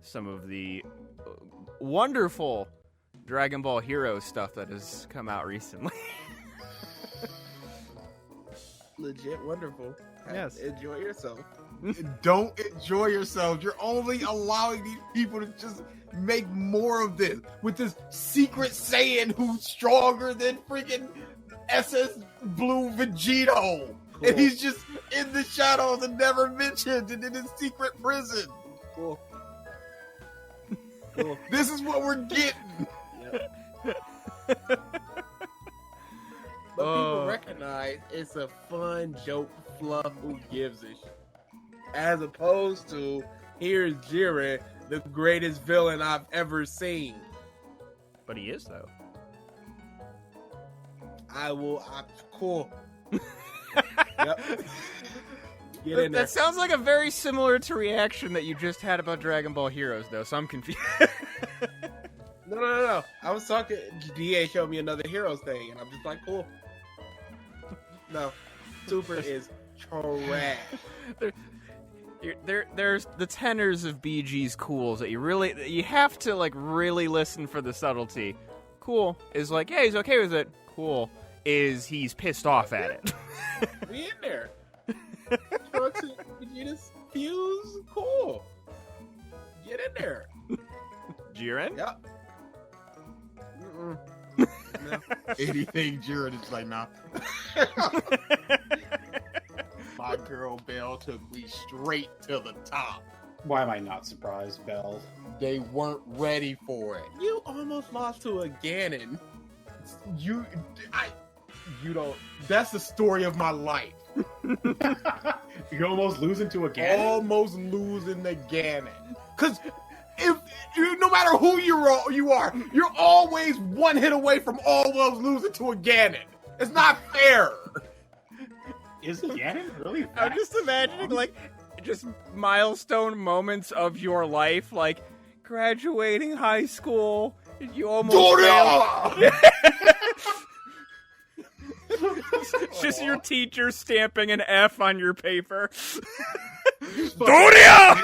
some of the wonderful Dragon Ball Heroes stuff that has come out recently. Legit wonderful. Yes. Enjoy yourself. Don't enjoy yourself. You're only allowing these people to just make more of this with this secret Saiyan who's stronger than freaking SS Blue Vegito. Cool. And he's just in the shadows and never mentioned and in his secret prison. Cool. Cool. This is what we're getting. Yep. But people recognize it's a fun joke fluff. Who gives a shit? As opposed to, here's Jiren, the greatest villain I've ever seen. But he is, though. Cool. Yep. Get in there. That sounds like a very similar to reaction that you just had about Dragon Ball Heroes, though, so I'm confused. No. I was talking, DA showed me another Heroes thing, and I'm just like, cool. No. Super is trash. There's the tenors of BG's cools that you have to like really listen for the subtlety. Cool is like, yeah, he's okay with it. Cool is he's pissed off at it. We in there. Trunks and Vegeta's fuse. Cool. Get in there. Jiren? Yep. No. Anything Jiren is like, nah. My girl Belle took me straight to the top. Why am I not surprised, Belle? They weren't ready for it. You almost lost to a Ganon. You don't. That's the story of my life. You're almost losing to a Ganon? Almost losing the Ganon. Because if you, no matter who you are, you're always one hit away from almost losing to a Ganon. It's not fair. Is Ganon really? I'm just imagining like just milestone moments of your life, like graduating high school. You almost failed. It's just your teacher stamping an F on your paper. Doria!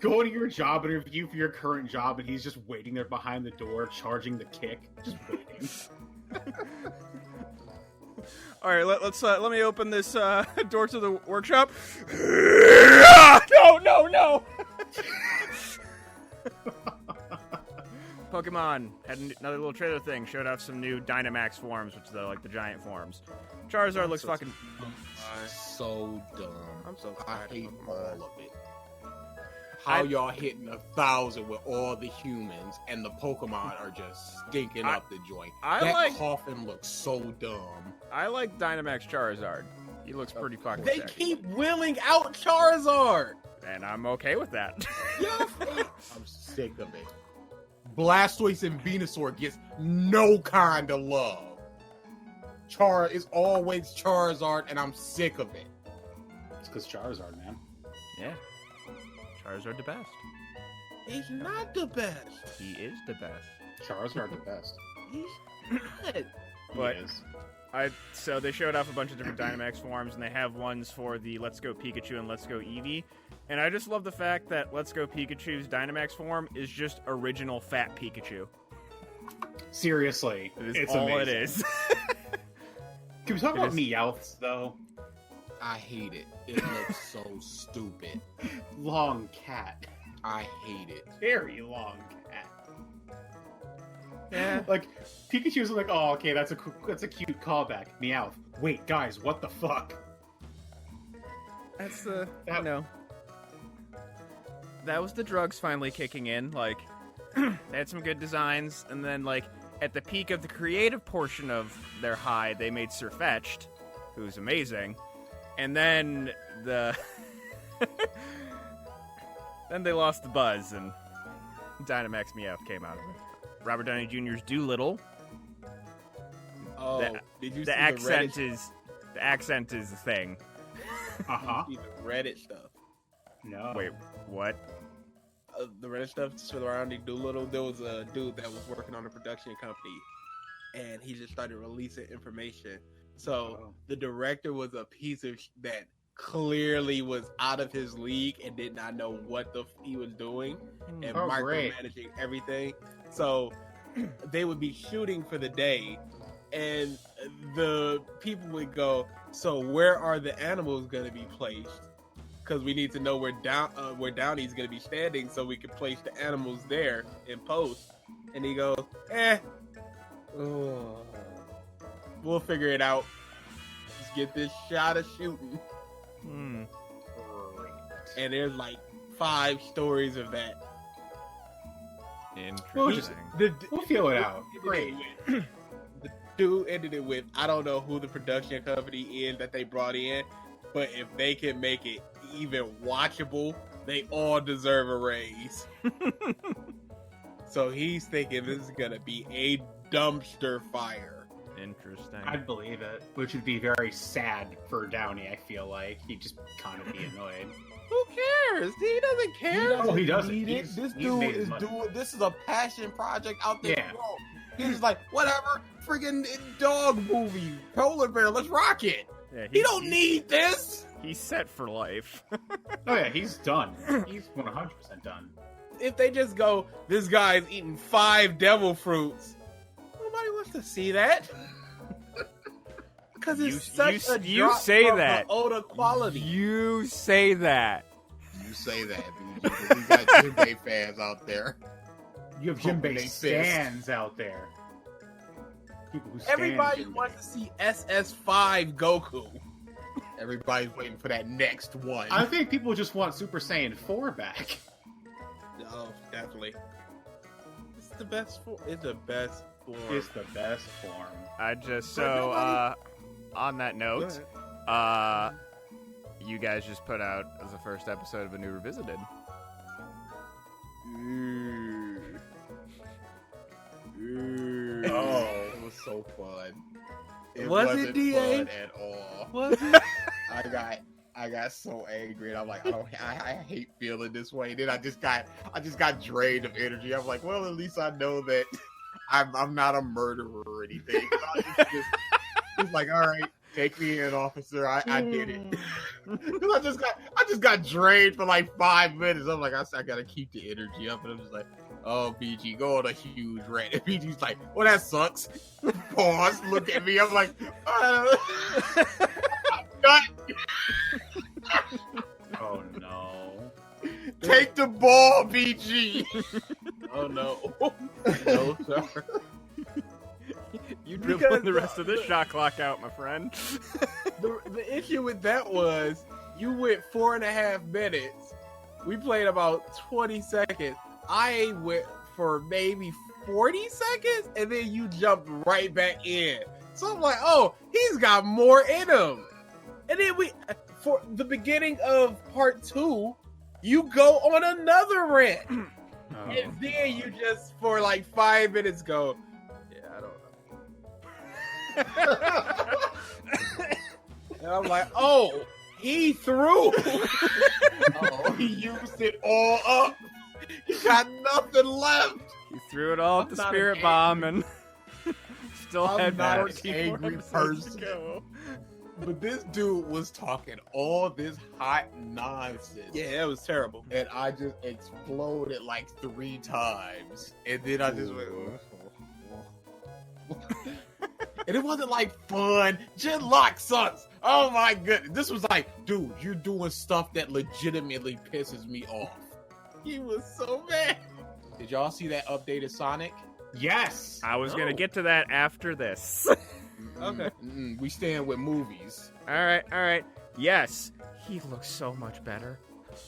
Go to your job interview for your current job, and he's just waiting there behind the door, charging the kick, just waiting. All right, let me open this door to the workshop. No! Pokemon had another little trailer thing. Showed off some new Dynamax forms, which are like the giant forms. Charizard looks fucking So dumb. I'm so I tired hate of all Pokemon. of it. How y'all hitting 1,000 with all the humans and the Pokemon are just stinking up the joint. That coffin looks so dumb. I like Dynamax Charizard. He looks pretty fucking They sick. keep wheeling out Charizard. And I'm okay with that. I'm sick of it. Blastoise and Venusaur gets no kind of love. Char is always Charizard, and I'm sick of it. It's because Charizard, man. Yeah. Charizard the best. He's not the best. He is the best. Charizard the best. He's not. But He is. So they showed off a bunch of different Dynamax forms, and they have ones for the Let's Go Pikachu and Let's Go Eevee. And I just love the fact that Let's Go Pikachu's Dynamax form is just original fat Pikachu. Seriously, It's all all amazing. it is. Can we talk about Meowths, though? I hate it. It looks so stupid. Long cat. I hate it. Very long cat. Yeah. Like, Pikachu's like, oh, okay, that's a cute callback. Meowth. Wait, guys, what the fuck? That's the, you know. That was the drugs finally kicking in. Like, they had some good designs, and then, like, at the peak of the creative portion of their high, they made Sirfetch'd, who's amazing. And then then they lost the buzz, and Dynamax Meowth came out of it. Robert Downey Jr.'s Doolittle. Oh, did you see The accent the Reddit? the accent is the thing. Uh-huh. See the Reddit stuff. No. Wait, what? The Reddit stuff surrounding Doolittle. There was a dude that was working on a production company, and he just started releasing information. So the director was a piece of that clearly was out of his league and did not know what he was doing and micromanaging everything. So they would be shooting for the day, and the people would go, so where are the animals going to be placed? Because we need to know where Downey's going to be standing so we can place the animals there in post. And he goes, we'll figure it out. Just get this shot of shooting. Hmm. And there's like 5 stories of that. Interesting. We'll feel it out. Great. The dude ended it with, I don't know who the production company is that they brought in, but if they can make it even watchable, they all deserve a raise. So he's thinking this is gonna be a dumpster fire. Interesting. I'd believe it, which would be very sad for Downey. I feel like he'd just kind of be annoyed. Who cares? He doesn't care. He doesn't. Need it. This dude is doing. This is a passion project out there. Yeah. He's just like, whatever. Friggin' dog movie, polar bear. Let's rock it. Yeah, He don't need this. He's set for life. Oh yeah, he's done. He's 100% done. If they just go, this guy's eating 5 devil fruits, nobody wants to see that. Because it's such a you drop say from that. the Oda quality. You say that. You say that, BG, but we got Jinbei fans out there. You have Pumping Jinbei they fist. stands out there. People who stand Everybody Jinbei. wants to see SS5 Goku. Everybody's waiting for that next one. I think people just want Super Saiyan 4 back. Oh, definitely. It's the best form. It's the best form. It's the best form. I just But nobody- on that note, you guys just put out as the first episode of a new Revisited. Oh, it was so fun. It Was it, wasn't DA? fun at all. Was it? I got so angry, and I'm like, I hate feeling this way. Then I just got drained of energy. I'm like, well, at least I know that I'm not a murderer or anything. It's like, all right, take me in, officer. I did it. Because I just got drained for like 5 minutes. I'm like, I gotta keep the energy up, and I'm just like, oh, BG, go on a huge rant. And BG's like, well, that sucks. Pause, look at me. I'm like, I'm done. Oh no. Take the ball, BG. Oh no. No, sir. You Because dribbling the rest of this shot clock out, my friend. The issue with that was you went 4.5 minutes. We played about 20 seconds. I went for maybe 40 seconds, and then you jumped right back in. So I'm like, oh, he's got more in him. And then for the beginning of part 2, you go on another rant. Oh. And then you just, for like 5 minutes, go, yeah, I don't know. And I'm like, oh, he threw. Oh, he used it all up. He got nothing left. He threw it all I'm at the not spirit an bomb and still I'm had not an 14 angry episodes to person. go. But this dude was talking all this hot nonsense. Yeah, it was terrible. And I just exploded like 3 times. And then I just went. And it wasn't like fun. Genlock sucks. Oh my goodness. This was like, dude, you're doing stuff that legitimately pisses me off. He was so mad. Did y'all see that updated Sonic? Yes. I was gonna Oh. get to that after this. Okay. We stand with movies. Alright. Yes. He looks so much better.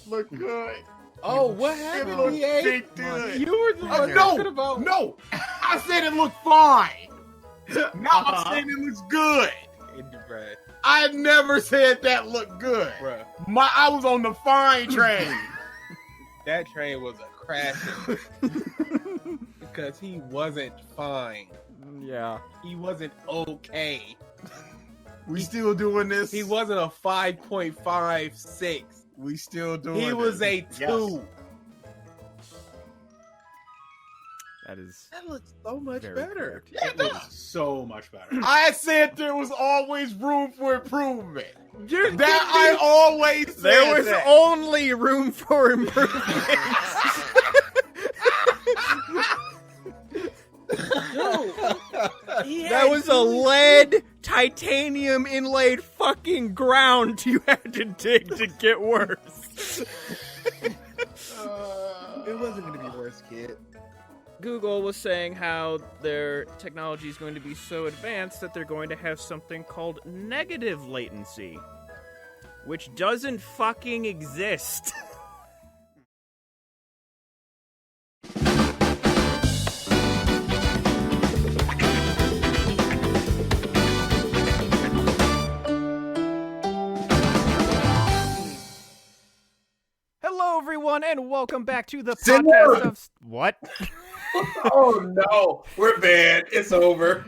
Look good. Oh, what It happened, looked EA? big good. You were the Oh, one no, talking about. no. I said it looked fine. Now I'm Uh-huh. saying it looks good. Bruh. I never said that looked good. Bruh. I was on the fine train. That train was a crashing. Because he wasn't fine. Yeah. He wasn't okay. We still doing this. He wasn't a 5.56. We still doing He was this. a 2. That is That looks so much very better. correct. Yeah, It looks so much better. I said there was always room for improvement. You're That I always said There was that. only room for improvement. That was a lead titanium inlaid fucking ground you had to dig to get worse. It wasn't gonna be worse, kid. Google was saying how their technology is going to be so advanced that they're going to have something called negative latency, which doesn't fucking exist. Hello, everyone, and welcome back to the Sit podcast down. of... What? Oh no, we're bad. It's over.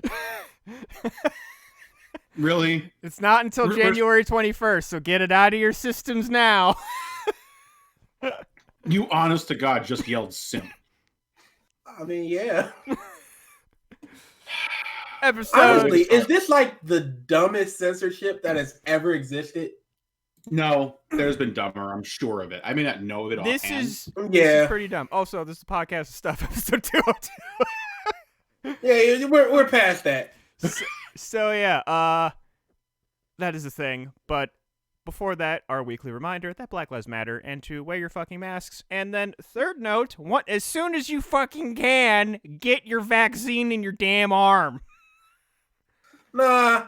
Really? It's not until We're- January 21st, so get it out of your systems now. You honest to God just yelled simp. I mean, yeah. Episode... Honestly, is this like the dumbest censorship that has ever existed? No, there's been dumber. I'm sure of it. I may not know it This offhand. is Yeah. pretty dumb. Also, this is the podcast of stuff, episode 202. Yeah, we're past that. So yeah, that is the thing. But before that, our weekly reminder that Black Lives Matter and to wear your fucking masks. And then third note, as soon as you fucking can, get your vaccine in your damn arm. Nah,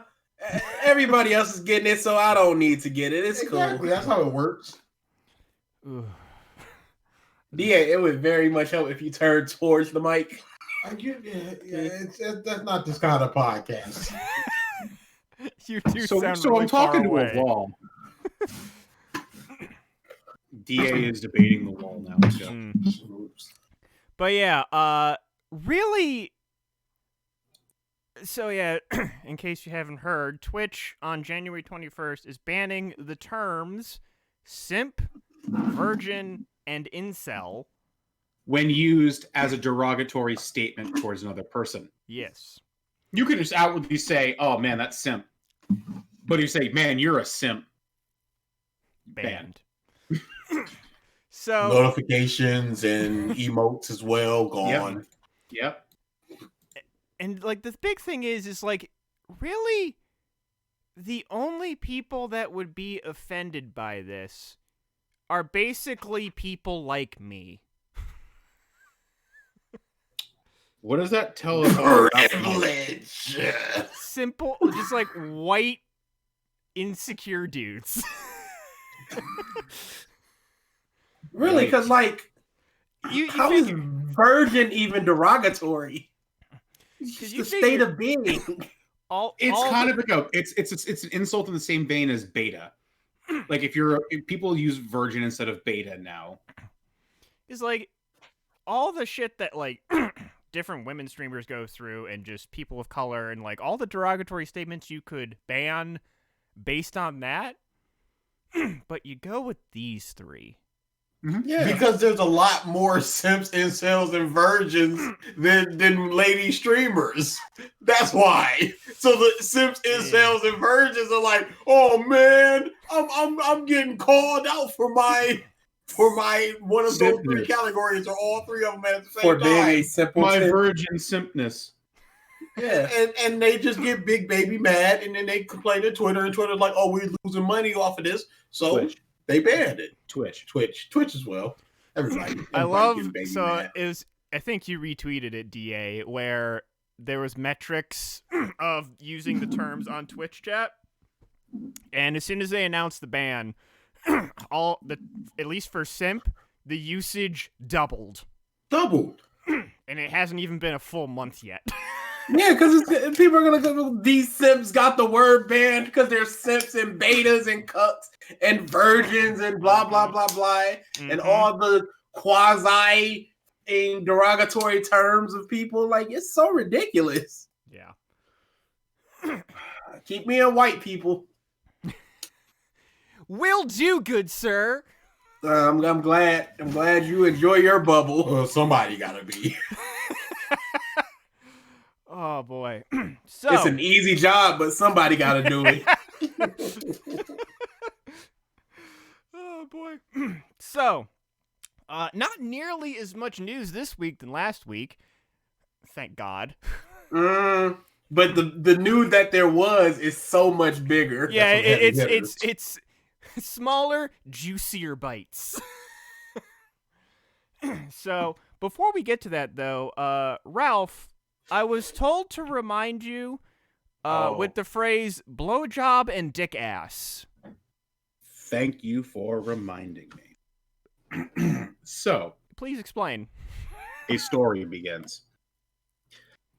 everybody else is getting it, so I don't need to get it. It's Exactly. cool. That's how it works. Yeah, it would very much help if you turned towards the mic. That's not this kind of podcast. You do sound So really I'm talking far to away. a wall. DA is debating the wall now. So. Mm. But yeah, really. So yeah, in case you haven't heard, Twitch on January 21st is banning the terms simp, virgin, and incel. When used as a derogatory statement towards another person. Yes. You can just outwardly say, oh man, that's simp. But you say, man, you're a simp. Banned. So Notifications and emotes as well gone. Yep. and like the big thing is like really the only people that would be offended by this are basically people like me. What does that tell us all about you? Privilege. Simple, just like white insecure dudes. Really, because like, you how is figure- virgin even derogatory? It's 'Cause just you the state figure- of being. It's kind of like it's an insult in the same vein as beta. Like if people use virgin instead of beta now. is like all the shit that like different women streamers go through and just people of color and like all the derogatory statements you could ban based on that. But you go with these three. Yeah, Because there's a lot more simps, incels, and virgins than lady streamers. That's why. So the simps, incels, and virgins are like, oh man, I'm getting called out for my one of those three Simpness. categories, or all three of them at the for same being a time. simple. My virgin simpness. Yeah, And they just get big baby mad, and then they complain to Twitter, and Twitter's like, oh, we're losing money off of this, so Twitch. they banned it. Twitch. As well. Everybody I everybody love gets baby so mad. it was I think you retweeted it, DA, where there was metrics of using the terms on Twitch chat. And as soon as they announced the ban, at least for simp, the usage doubled. Doubled. And it hasn't even been a full month yet. yeah, because people are gonna go. These simps got the word banned because they're simps and betas and cucks and virgins and blah blah blah blah and Mhm. all the quasi derogatory terms of people. Like it's so ridiculous. Yeah. Keep me in white people. Will do, good sir. I'm glad you enjoy your bubble. Well, somebody gotta be. Oh boy. So It's an easy job, but somebody got to do it. oh boy. So, not nearly as much news this week than last week. Thank God. But the news that there was is so much bigger. Yeah, some heavy it's hitters. it's smaller, juicier bites. So, before we get to that though, Ralph, I was told to remind you with the phrase blowjob and dick ass. Thank you for reminding me. So, Please explain. a story begins.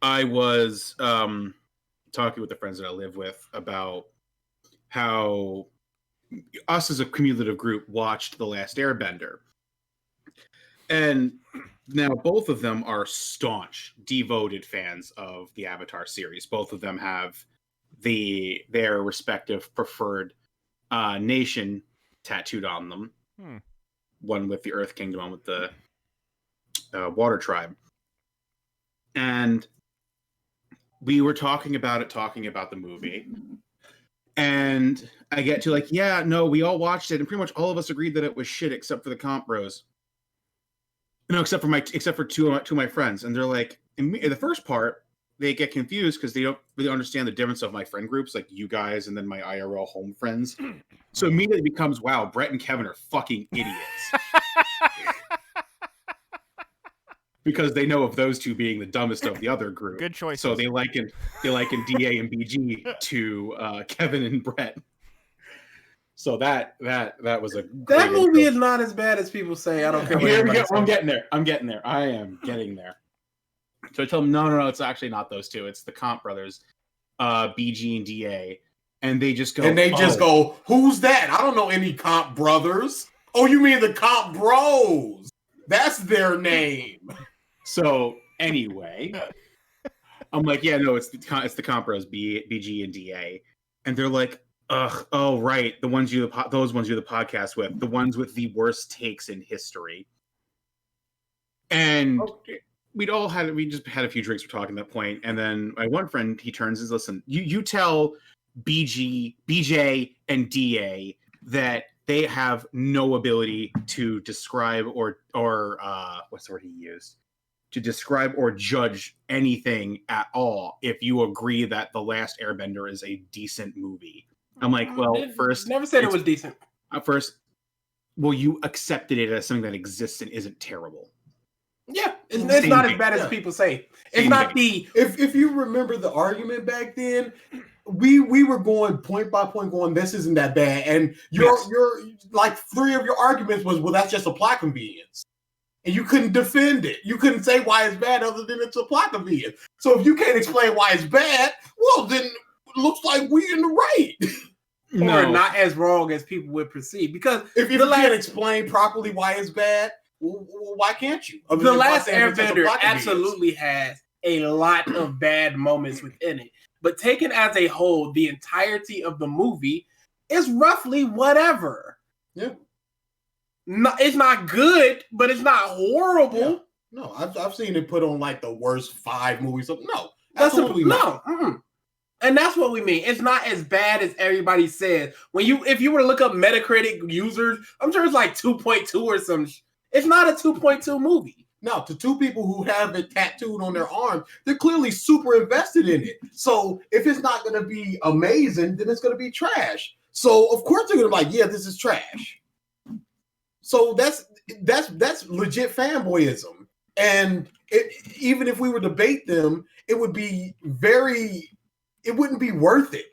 I was talking with the friends that I live with about how us as a cumulative group watched The Last Airbender. And now both of them are staunch, devoted fans of the Avatar series. Both of them have their respective preferred nation tattooed on them. One with the Earth Kingdom, one with the Water Tribe. And we were talking about the movie. And I get to like, yeah, no, we all watched it, and pretty much all of us agreed that it was shit except for the comp bros. No, except for two of my friends. And they're like, in the first part, they get confused because they don't really understand the difference of my friend groups, like you guys and then my IRL home friends. So immediately it becomes, wow, Brett and Kevin are fucking idiots. Because they know of those two being the dumbest of the other group. Good choice. So they liken DA and BG to Kevin and Brett. So that was a That movie is not as bad as people say. I don't care. I'm getting there. I am getting there. So I tell them, no, it's actually not those two. It's the Comp brothers, BG and DA. And they just go, go, who's that? I don't know any Comp brothers. Oh, you mean the Comp bros? That's their name. So anyway, I'm like, yeah, no, it's the Comp bros, BG and DA. And they're like, ugh, oh, right. Those ones you're the podcast with, the ones with the worst takes in history. And we just had a few drinks. We're talking at that point. And then my one friend, he turns and says, listen, you tell BJ and DA that they have no ability to describe or what's the word he used? To describe or judge anything at all if you agree that The Last Airbender is a decent movie. I'm like, well, first... Never said it was decent. First, well, you accepted it as something that exists and isn't terrible. Yeah, it's not as bad as people say. It's not the... If you remember the argument back then, we were going point by point going, this isn't that bad. And your like three of your arguments was, well, that's just a plot convenience. And you couldn't defend it. You couldn't say why it's bad other than it's a plot convenience. So if you can't explain why it's bad, well, then it looks like we're in the right. Or not as wrong as people would perceive. Because if you can't explain properly why it's bad, well, why can't you? The Last Airbender absolutely has a lot of bad moments within it. But taken as a whole, the entirety of the movie is roughly whatever. Yeah. No, it's not good, but it's not horrible. Yeah. No, I've seen it put on like the worst 5 movies. No, absolutely not. And that's what we mean. It's not as bad as everybody says. If you were to look up Metacritic users, I'm sure it's like 2.2 or some. It's not a 2.2 movie. No, to two people who have it tattooed on their arms, they're clearly super invested in it. So if it's not going to be amazing, then it's going to be trash. So of course they're going to be like, yeah, this is trash. So that's legit fanboyism. And even if we were to debate them, it wouldn't be worth it,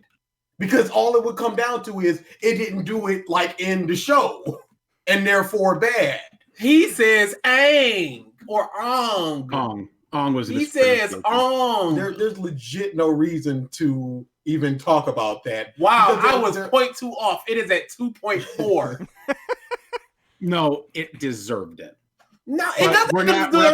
because all it would come down to is it didn't do it like in the show, and therefore bad. He says "ang" or "ong." Ong was. He says "ong." There's legit no reason to even talk about that. Wow, I was 0.2 off. It is at 2.4. No, it deserved it. No, we're not going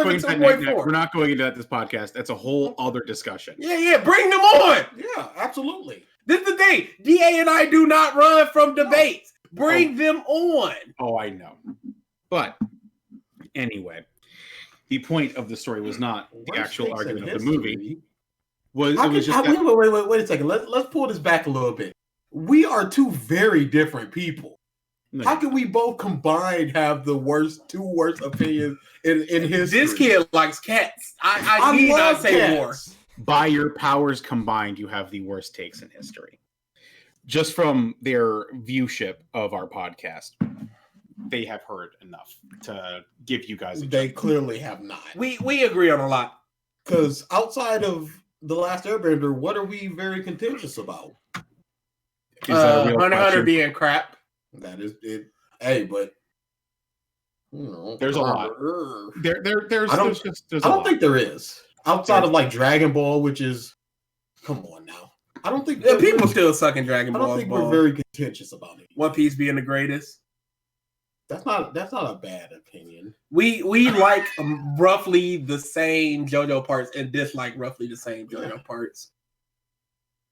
into that this podcast. That's a whole other discussion. Yeah, bring them on. Yeah, absolutely. This is the thing. DA and I do not run from debates. Bring them on. Oh, I know. But anyway, the point of the story was not the actual argument of the movie. Wait a second. Let's pull this back a little bit. We are two very different people. No. How can we both combined have the two worst opinions in history? This kid likes cats. I need not say cats. more. By your powers combined, you have the worst takes in history. Just from their viewship of our podcast, they have heard enough to give you guys. They clearly have not. We agree on a lot. Because outside of The Last Airbender, what are we very contentious about? Hunter being crap. That is it. Hey, but there's a lot. I don't think there is. Outside of like Dragon Ball, which is, come on now. I don't think people still suck in Dragon Ball. I don't think we're very contentious about it. One Piece being the greatest. That's not a bad opinion. We like roughly the same JoJo parts and dislike roughly the same JoJo parts.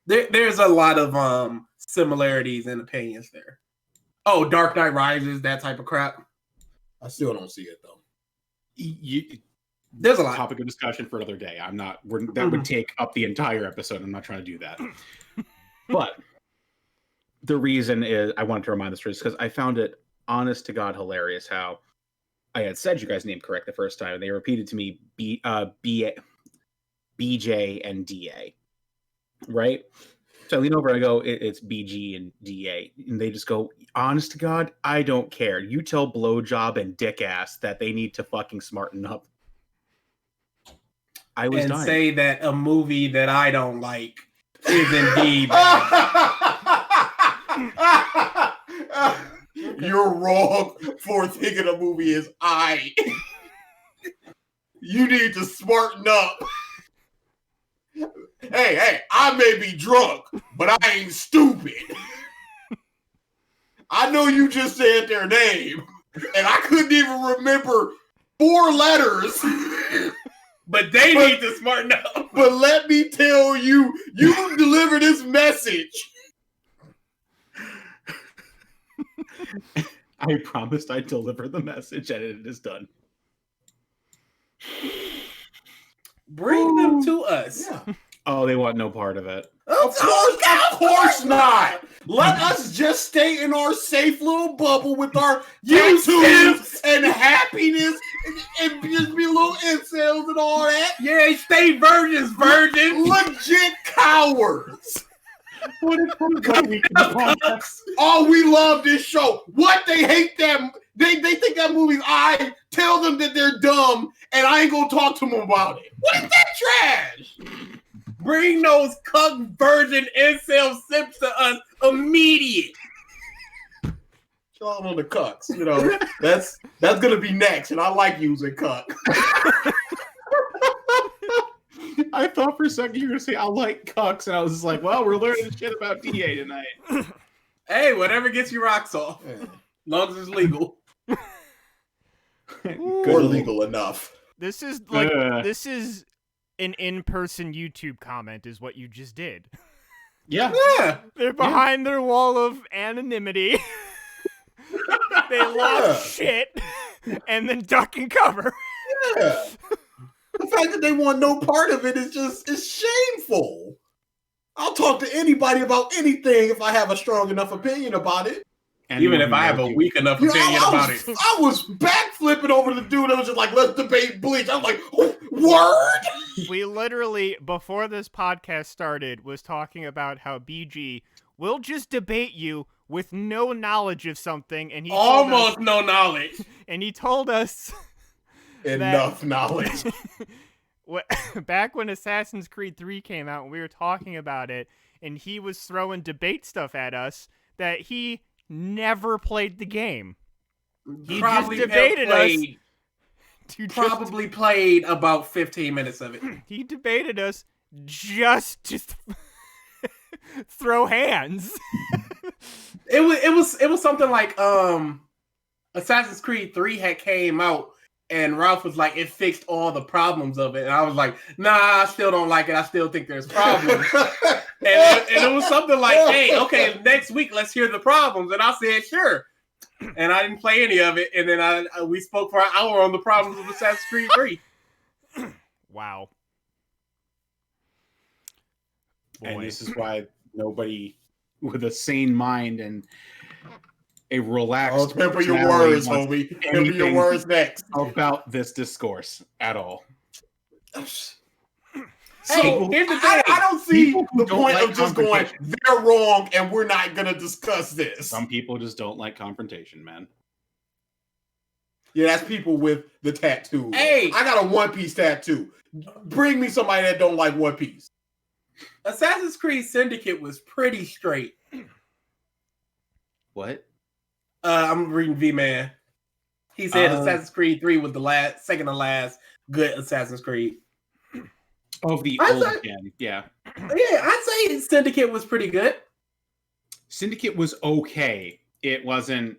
There's a lot of similarities and opinions there. Oh, Dark Knight Rises, that type of crap. I still don't see it though. There's a lot. Topic of discussion for another day. That would take up the entire episode. I'm not trying to do that. But the reason is I wanted to remind this because I found it honest to God hilarious how I had said you guys' name correct the first time, and they repeated to me BJ and DA. Right? So I lean over and I go, it's BG and DA. And they just go, honest to God, I don't care. You tell Blowjob and Dick Ass that they need to fucking smarten up. I was dying. Say that a movie that I don't like is indeed You're wrong for thinking a movie is You need to smarten up. Hey, I may be drunk, but I ain't stupid. I know you just said their name, and I couldn't even remember 4 letters. But they need to smarten up. But let me tell you, you deliver this message. I promised I'd deliver the message, and it is done. Bring them to us. Yeah. Oh, they want no part of it. Of course not. Let us just stay in our safe little bubble with our YouTube and happiness and just be little incels and all that. Yeah, stay virgins. Legit cowards. What Oh, we love this show. What? They hate them. They think that movie's I tell them that they're dumb and I ain't gonna talk to them about it. What is that trash? Bring those cuck virgin incel sips to us immediate. All on the cucks, that's gonna be next, and I like using cuck. I thought for a second you were gonna say I like cucks, and I was just like, well, we're learning shit about DA tonight. Hey, whatever gets your rocks off, as long as it's legal. Or legal enough. This is an in-person YouTube comment is what you just did. Yeah. They're behind their wall of anonymity. They lost shit and then duck and cover. Yeah. The fact that they want no part of it is shameful. I'll talk to anybody about anything if I have a strong enough opinion about it. Even if I have a weak enough opinion about it. I was backflipping over the dude that was just like, let's debate Bleach. I was like, oh, word? We literally, before this podcast started, was talking about how BG will just debate you with no knowledge of something. And he almost no knowledge. And he told us enough knowledge. Back when Assassin's Creed 3 came out and we were talking about it, and he was throwing debate stuff at us, that he never played the game. He probably just debated us. Probably played about 15 minutes of it. He debated us just to throw hands. It was something like Assassin's Creed 3 had came out and Ralph was like, it fixed all the problems of it. And I was like, nah, I still don't like it. I still think there's problems. and it was something like, hey, okay, next week, let's hear the problems. And I said, sure. And I didn't play any of it. And then we spoke for an hour on the problems of Assassin's Creed 3. Wow. And boy. this is why nobody with a sane mind and a relaxed Oh, temper your personality words, wants homie. Temper your anything words next. about this discourse at all. So Here's the thing. I don't see People who the don't point like of just going, confrontation. they're wrong and we're not going to discuss this. Some people just don't like confrontation, man. Yeah, that's people with the tattoo. Hey! I got a One Piece tattoo. Bring me somebody that don't like One Piece. Assassin's Creed Syndicate was pretty straight. What? I'm reading V-Man. He said Assassin's Creed 3 was the second to last good Assassin's Creed. Of the I'd old say- gen, yeah. Yeah, I'd say Syndicate was pretty good. Syndicate was okay. It wasn't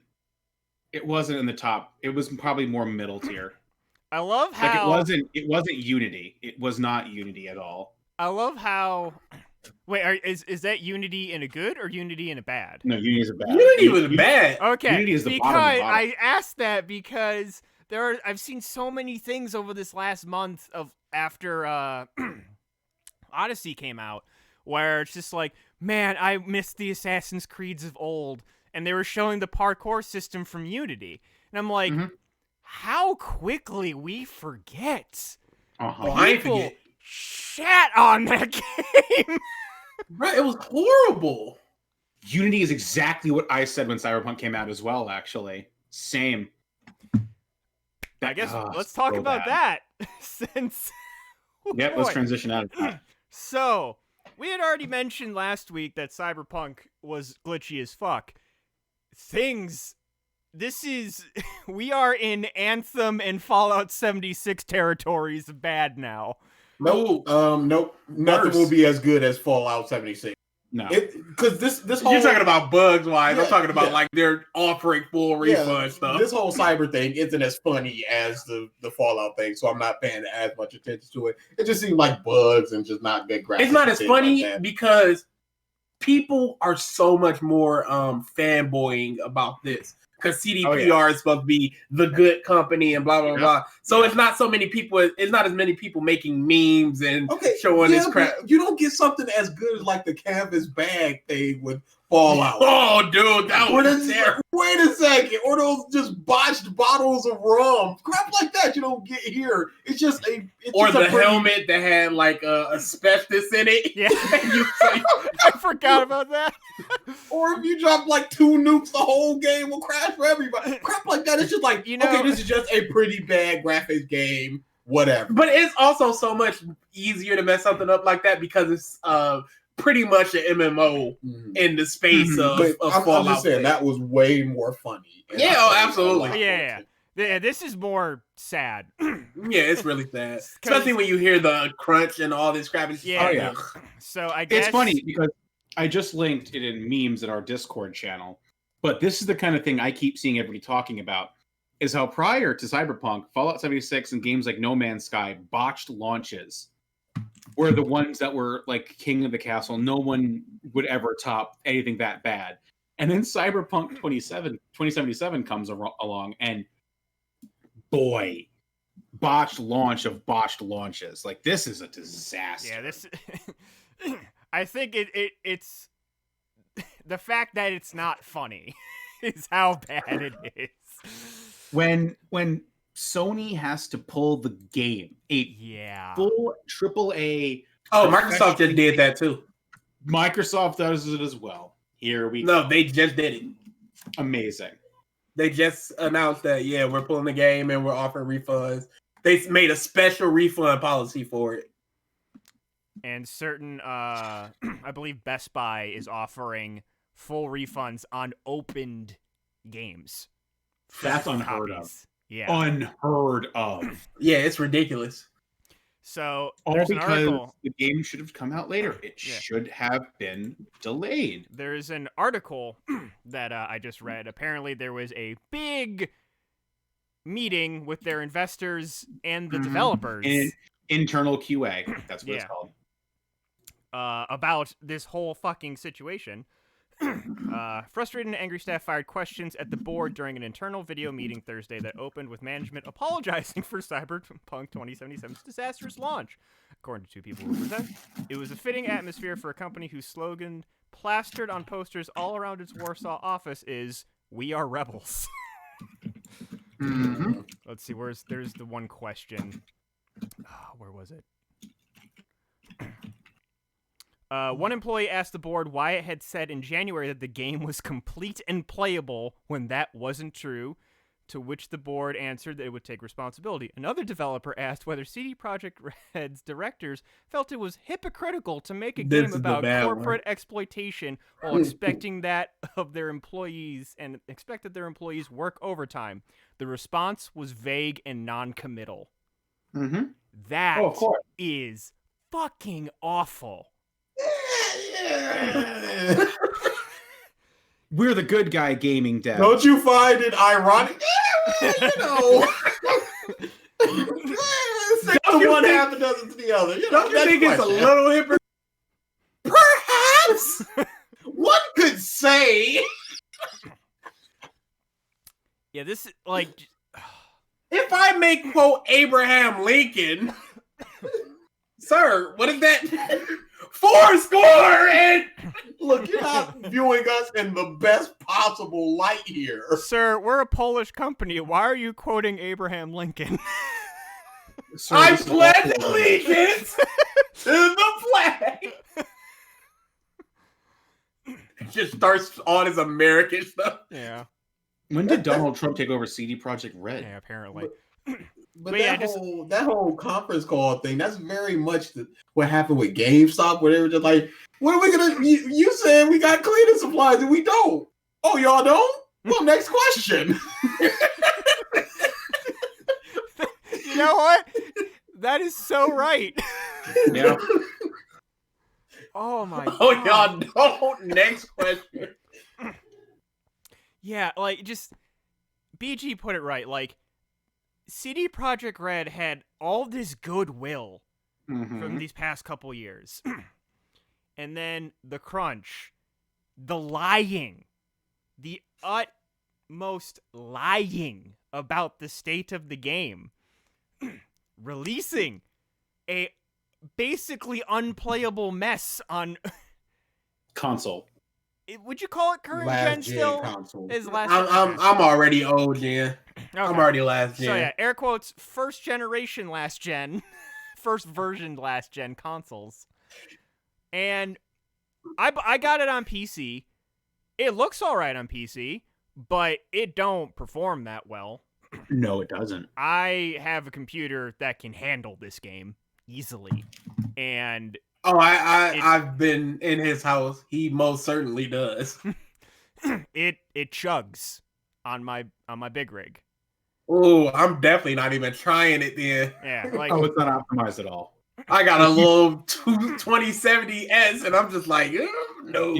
in the top. It was probably more middle tier. I love Like how it wasn't Unity. It was not Unity at all. I love how. Wait, is that Unity in a good or Unity in a bad? No, Unity's a bad. Unity was bad. Okay, Unity is the because bottom of the bottom. I asked that because I've seen so many things over this last month after Odyssey came out, where it's just like, man, I miss the Assassin's Creeds of old, and they were showing the parkour system from Unity, and I'm like, how quickly we forget. Uh-huh. Oh, I ain't People forget. shat on that game. Right, it was horrible. Unity is exactly what I said when Cyberpunk came out as well, actually. Same. I guess let's talk so about bad. that since. Yep, let's Boy. transition out of that. So, we had already mentioned last week that Cyberpunk was glitchy as fuck. We are in Anthem and Fallout 76 territories of bad now. Nope. Nope. Nothing Worse. will be as good as Fallout 76. No. Because this whole You're talking about bugs wise. Yeah, I'm talking about yeah. like they're offering full refund stuff. This whole cyber thing isn't as funny as the Fallout thing, so I'm not paying as much attention to it. It just seems like bugs and just not good graphics. It's not and as things funny like that. because people are so much more fanboying about this. Because CDPR is supposed to be the good company and blah blah blah. So it's not so many people. It's not as many people making memes and showing this crap. You don't get something as good as like the canvas bag thing with Fallout. Oh, dude, that was terrible. Wait a second, or those just botched bottles of rum, crap like that. You don't get here. It's just a. Or the helmet that had like asbestos in it. Yeah. You I forgot about that. Or if you drop like 2 nukes, the whole game will crash for everybody. Crap like that. It's just like, okay, this is just a pretty bad graphics game. Whatever. But it's also so much easier to mess something up like that because it's pretty much an MMO in the space of I'm Fallout. just saying that was way more funny. And Yeah, I thought absolutely. it was a lot Yeah. more Yeah, this is more sad. Yeah, it's really sad. Especially when you hear the crunch and all this crap. It's just Yeah. like, yeah. ugh. So I guess It's funny because I just linked it in memes in our Discord channel, but this is the kind of thing I keep seeing everybody talking about, is how prior to Cyberpunk, Fallout 76 and games like No Man's Sky botched launches were the ones that were like king of the castle. No one would ever top anything that bad. And then Cyberpunk 2077 comes along, and boy, botched launch of botched launches. Like, this is a disaster. Yeah, this. I think it's the fact that it's not funny is how bad it is. When Sony has to pull the game, Yeah. full AAA. Oh, Microsoft just did that too. Microsoft does it as well. Here we No, they just did it. Amazing. They just announced that, yeah, we're pulling the game and we're offering refunds. They made a special refund policy for it. And certain, I believe Best Buy is offering full refunds on opened games. That's Physical unheard of. copies. Yeah. Unheard of. Yeah, it's ridiculous. So All there's an because article. the game should have come out later. It Yeah. should have been delayed. There's an article that I just read. Apparently, there was a big meeting with their investors and the developers Internal QA. That's what it's Yeah. called. About this whole fucking situation. Frustrated and angry staff fired questions at the board during an internal video meeting Thursday that opened with management apologizing for Cyberpunk 2077's disastrous launch. according to two people who present. It was a fitting atmosphere for a company whose slogan plastered on posters all around its Warsaw office is "We are rebels." Mm-hmm. Let's see, there's the one question. Where was it? One employee asked the board why it had said in January that the game was complete and playable when that wasn't true, to which the board answered that it would take responsibility. Another developer asked whether CD Projekt Red's directors felt it was hypocritical to make a game about corporate exploitation while expecting that of their employees and expected their employees work overtime. The response was vague and non-committal. Mm-hmm. That of course. is fucking awful. We're the good guy gaming devs. Don't you find it ironic? You know, say the one half a dozen to the other. You know, don't you think it's a little hypocritical? Perhaps one could say. Yeah, this is like. If I may quote Abraham Lincoln, sir, what is that? 4 score! And look, you're not viewing us in the best possible light here. Sir, we're a Polish company. Why are you quoting Abraham Lincoln? Sir, I pledge allegiance to the flag. Just starts on his American stuff. Yeah. When did Donald Trump take over CD Projekt Red? Yeah, apparently. But that whole conference call thing, that's very much what happened with GameStop, where they were just like, what are we going to... You said we got cleaning supplies and we don't. Oh, y'all don't? Well, next question. You know what? That is so right. Yeah. Oh, my God. Oh, y'all don't? Next question. Yeah, like, just... BG put it right, like, CD Projekt Red had all this goodwill from these past couple years. And then the crunch, the lying, the utmost lying about the state of the game, releasing a basically unplayable mess on console. Would you call it current gen still? Console. Is last I'm already old gen. Okay. I'm already last gen. So yeah, air quotes, first generation last gen, first version last gen consoles. And I got it on PC. It looks all right on PC, but it don't perform that well. No, it doesn't. I have a computer that can handle this game easily, and I've been in his house. He most certainly does. it chugs on my big rig. Oh, I'm definitely not even trying it then. Yeah, like it's not optimized at all. I got a little 2070S, and I'm just like, no.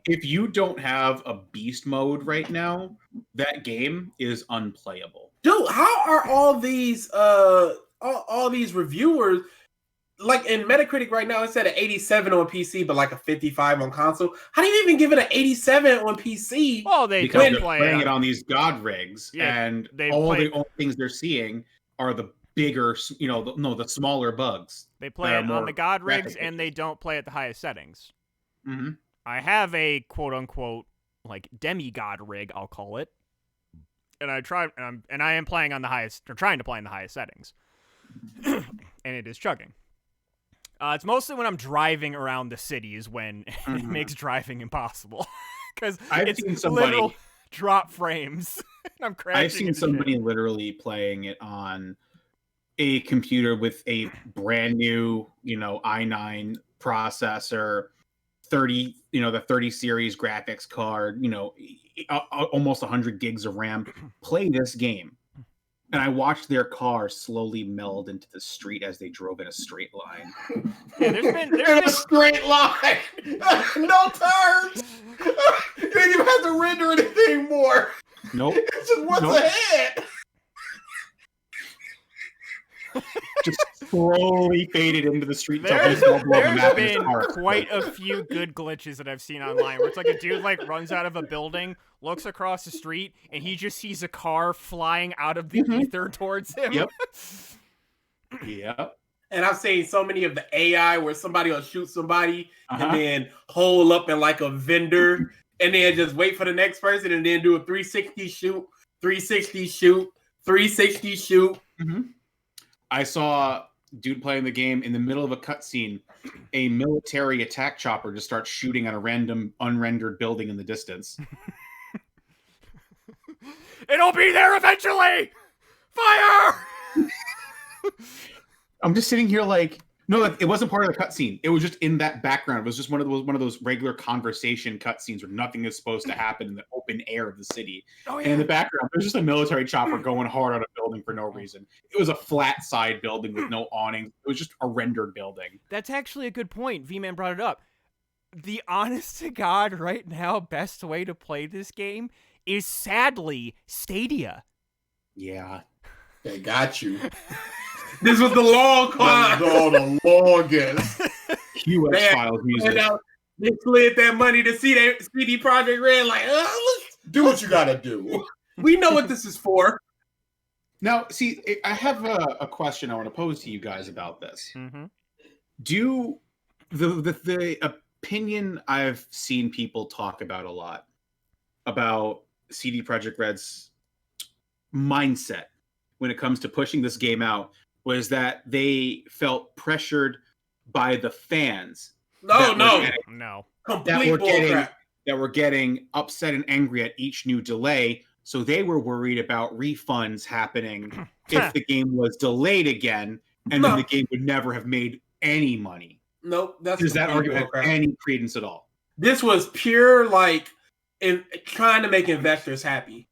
If you don't have a beast mode right now, that game is unplayable. Dude, how are all these reviewers? Like in Metacritic right now, it's at an 87 on PC, but like a 55 on console. How do you even give it an 87 on PC? Well, they're playing it on these god rigs, yeah, and the only things they're seeing are the bigger, the smaller bugs. They play it on the god rigs, and they don't play at the highest settings. Mm-hmm. I have a quote unquote like demigod rig, I'll call it, and I am playing on the highest, or trying to play in the highest settings, and it is chugging. It's mostly when I'm driving around the cities when it makes driving impossible. Because it's literal drop frames. I'm crashing. I've seen somebody literally playing it on a computer with a brand new, i9 processor, the 30 series graphics card, almost 100 gigs of RAM. Play this game. And I watched their car slowly meld into the street as they drove in a straight line. Yeah, there's been a straight line, no turns. You didn't even have to render anything more. Nope. It's just what's ahead. Just slowly faded into the street. There's been quite a few good glitches that I've seen online where it's like a dude runs out of a building, looks across the street, and he just sees a car flying out of the ether towards him. Yep. And I've seen so many of the AI where somebody will shoot somebody Uh-huh. and then hole up in like a vendor and then just wait for the next person and then do a 360 shoot, 360 shoot, 360 shoot. Mm-hmm. I saw dude playing the game in the middle of a cutscene. A military attack chopper just starts shooting at a random unrendered building in the distance. It'll be there eventually. Fire! I'm just sitting here like, no, it wasn't part of the cutscene. It was just in that background. It was just one of those regular conversation cutscenes where nothing is supposed to happen in the open air of the city. Oh, yeah. And in the background, there's just a military chopper going hard on a building for no reason. It was a flat side building with no awning. It was just a rendered building. That's actually a good point. V-Man brought it up. The honest to God, right now, best way to play this game is sadly Stadia. Yeah. They got you. This was the long climb. All the longest. QX Files music. They slid that money to CD Projekt Red like, Do what you gotta do. we know what this is for. Now, see, I have a question I want to pose to you guys about this. Mm-hmm. Do the opinion I've seen people talk about a lot about CD Projekt Red's mindset when it comes to pushing this game out was that they felt pressured by the fans No. No. that were getting upset and angry at each new delay. So they were worried about refunds happening if the game was delayed again, and then the game would never have made any money. Nope. Does that argument have any credence at all? This was pure trying to make investors happy.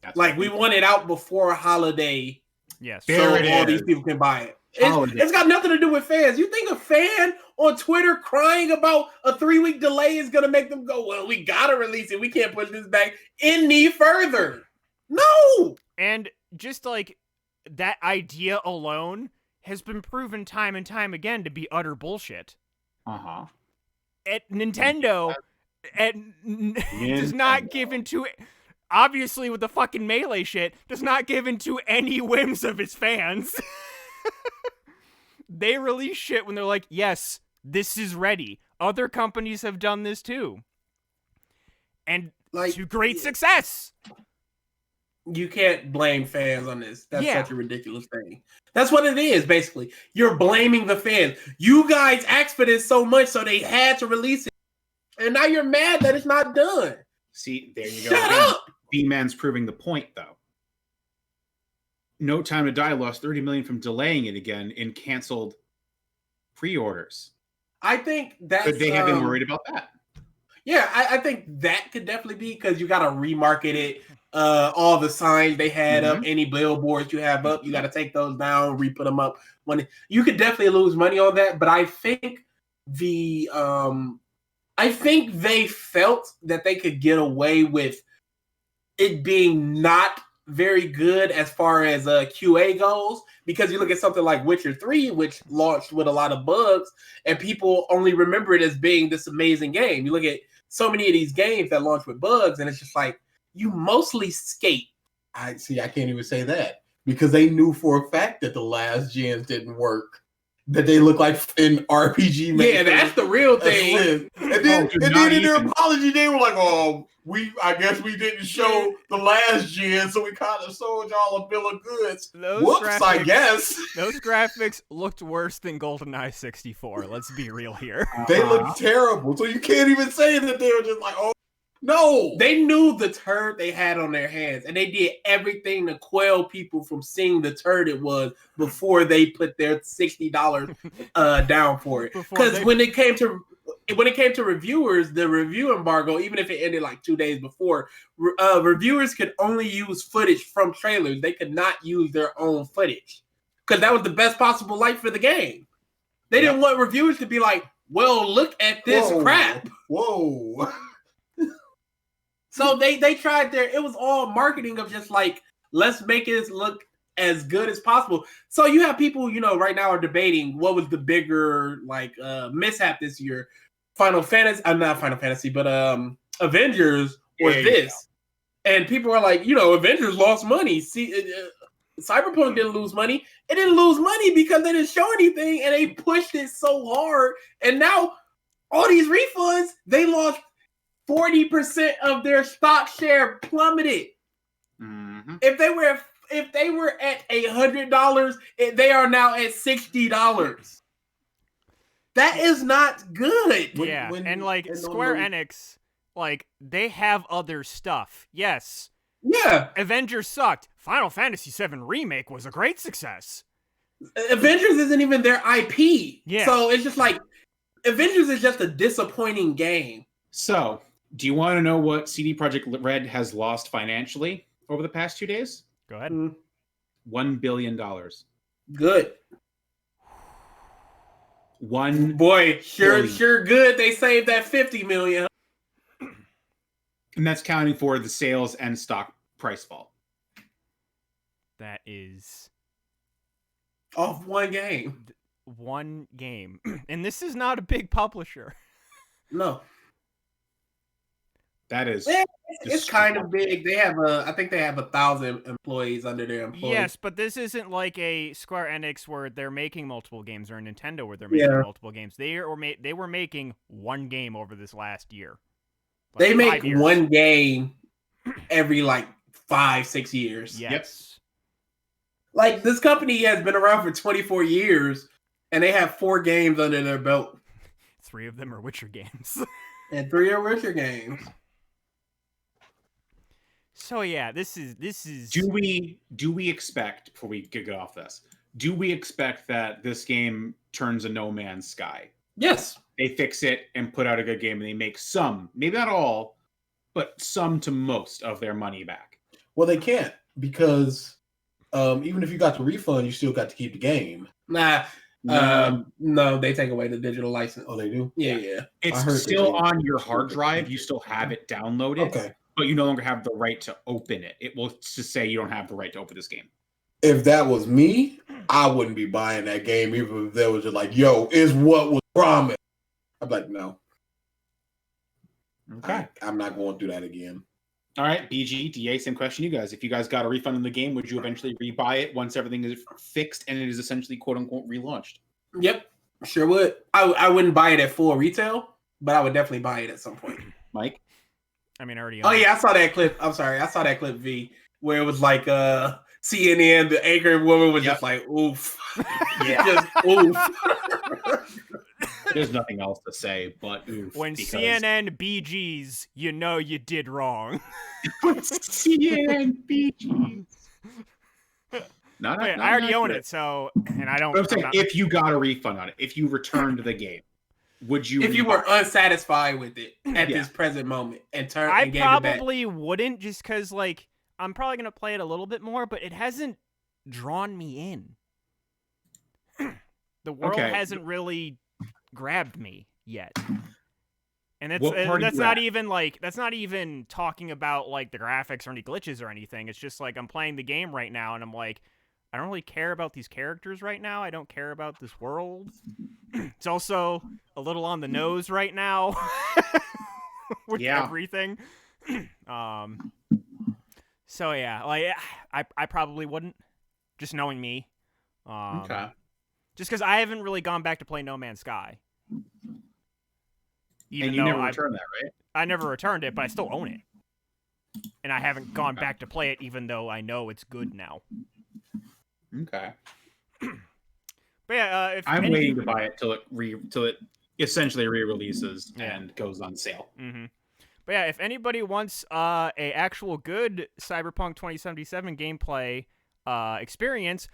That's Like we want it out before holiday, Yes. There so it all is. these people can buy it. Holiday. It's got nothing to do with fans. You think a fan on Twitter crying about a 3-week delay is going to make them go, well, we got to release it. We can't push this back any further. No. And just like that idea alone has been proven time and time again to be utter bullshit. Uh-huh. At Nintendo, does not give into it. Obviously, with the fucking Melee shit, does not give into any whims of its fans. They release shit when they're like, yes, this is ready. Other companies have done this too. And to great success. You can't blame fans on this. That's Yeah. such a ridiculous thing. That's what it is, basically. You're blaming the fans. You guys asked for this so much, so they had to release it. And now you're mad that it's not done. See, there you go. Shut up! B-Man's proving the point, though. No Time to Die lost $30 million from delaying it again in canceled pre-orders. I think that's... Could they have been worried about that? Yeah, I think that could definitely be because you got to remarket it. All the signs they had up, any billboards you have up, you got to take those down, re-put them up. You could definitely lose money on that, but I think they felt that they could get away with it being not very good as far as QA goes, because you look at something like Witcher 3, which launched with a lot of bugs, and people only remember it as being this amazing game. You look at so many of these games that launch with bugs, and it's just like, you mostly skate. I can't even say that because they knew for a fact that the last gens didn't work. That they look like in RPG. Yeah, that's the real thing. And then in their apology, they were like, "Oh, I guess we didn't show the last gen, so we kind of sold y'all a bill of goods." Whoops, I guess. Those graphics looked worse than GoldenEye 64. Let's be real here. They look terrible, so you can't even say that they were just like, "Oh, no." They knew the turd they had on their hands, and they did everything to quell people from seeing the turd it was before they put their $60 down for it. Because when it came to reviewers, the review embargo, even if it ended like 2 days before, reviewers could only use footage from trailers. They could not use their own footage because that was the best possible light for the game. They didn't want reviewers to be like, "Well, look at this crap." Whoa. So they tried it was all marketing of just like, let's make it look as good as possible. So you have people, right now are debating what was the bigger mishap this year. Not Final Fantasy, but Avengers or this. And people are like, Avengers lost money. See, Cyberpunk didn't lose money. It didn't lose money because they didn't show anything and they pushed it so hard. And now all these refunds, they lost 40% of their stock share plummeted. Mm-hmm. If they were at $100, they are now at $60. That is not good. And Square Enix, like, they have other stuff. Yes. Yeah. Avengers sucked. Final Fantasy VII Remake was a great success. Avengers isn't even their IP. Yeah. So it's just like, Avengers is just a disappointing game. So, do you want to know what CD Projekt Red has lost financially over the past 2 days? Go ahead. $1 billion. Good. One boy, billion. sure good. They saved that $50 million. And that's counting for the sales and stock price fall. That is off one game. One game. And this is not a big publisher. No. That is... It's kind of big. They have I think they have 1,000 employees under their employees. Yes, but this isn't like a Square Enix where they're making multiple games or a Nintendo where they're making multiple games. They were making one game over this last year. Like they make 5 years. one game every 5-6 years. Yes. Yep. Like, this company has been around for 24 years and they have 4 games under their belt. 3 of them are Witcher games. And 3 are Witcher games. So yeah, this is. Do we expect, before we get off this, do we expect that this game turns a No Man's Sky? Yes. They fix it and put out a good game, and they make some, maybe not all, but some to most of their money back. Well, they can't, because even if you got the refund, you still got to keep the game. No, they take away the digital license. Oh, they do? Yeah. It's still on your hard drive. You still have it downloaded. Okay. But you no longer have the right to open it. It will just say you don't have the right to open this game. If that was me, I wouldn't be buying that game, even if they was just like, yo, is what was promised. I'm like, no. Okay. I'm not going through that again. All right, BG, DA, same question you guys. If you guys got a refund in the game, would you eventually rebuy it once everything is fixed and it is essentially quote-unquote relaunched? Yep, sure would. I wouldn't buy it at full retail, but I would definitely buy it at some point. Mike? I mean, I already. Oh yeah, I saw that clip. I'm sorry, I saw that clip, V, where it was like CNN, the anchor woman was just like, oof. Yeah. Just oof. There's nothing else to say but oof. When because... CNN BGs, you know you did wrong. CNN BGs. I already own it, so, and I don't. But I'm saying, if you got a refund on it, if you returned the game, would you? If you were unsatisfied with it at this present moment and gave it back? I probably wouldn't, just because, like, I'm probably gonna play it a little bit more, but it hasn't drawn me in. The world hasn't really grabbed me yet. And that's not even talking about like the graphics or any glitches or anything. It's just like I'm playing the game right now and I'm like, I don't really care about these characters right now. I don't care about this world. It's also a little on the nose right now with everything. So yeah, like I probably wouldn't, just knowing me. Okay. Just because I haven't really gone back to play No Man's Sky. And you never returned that, right? I never returned it, but I still own it. And I haven't gone back to play it, even though I know it's good now. Okay. But yeah, I'm waiting to buy it till it essentially re-releases and goes on sale. Mm-hmm. But yeah, if anybody wants a actual good Cyberpunk 2077 gameplay experience,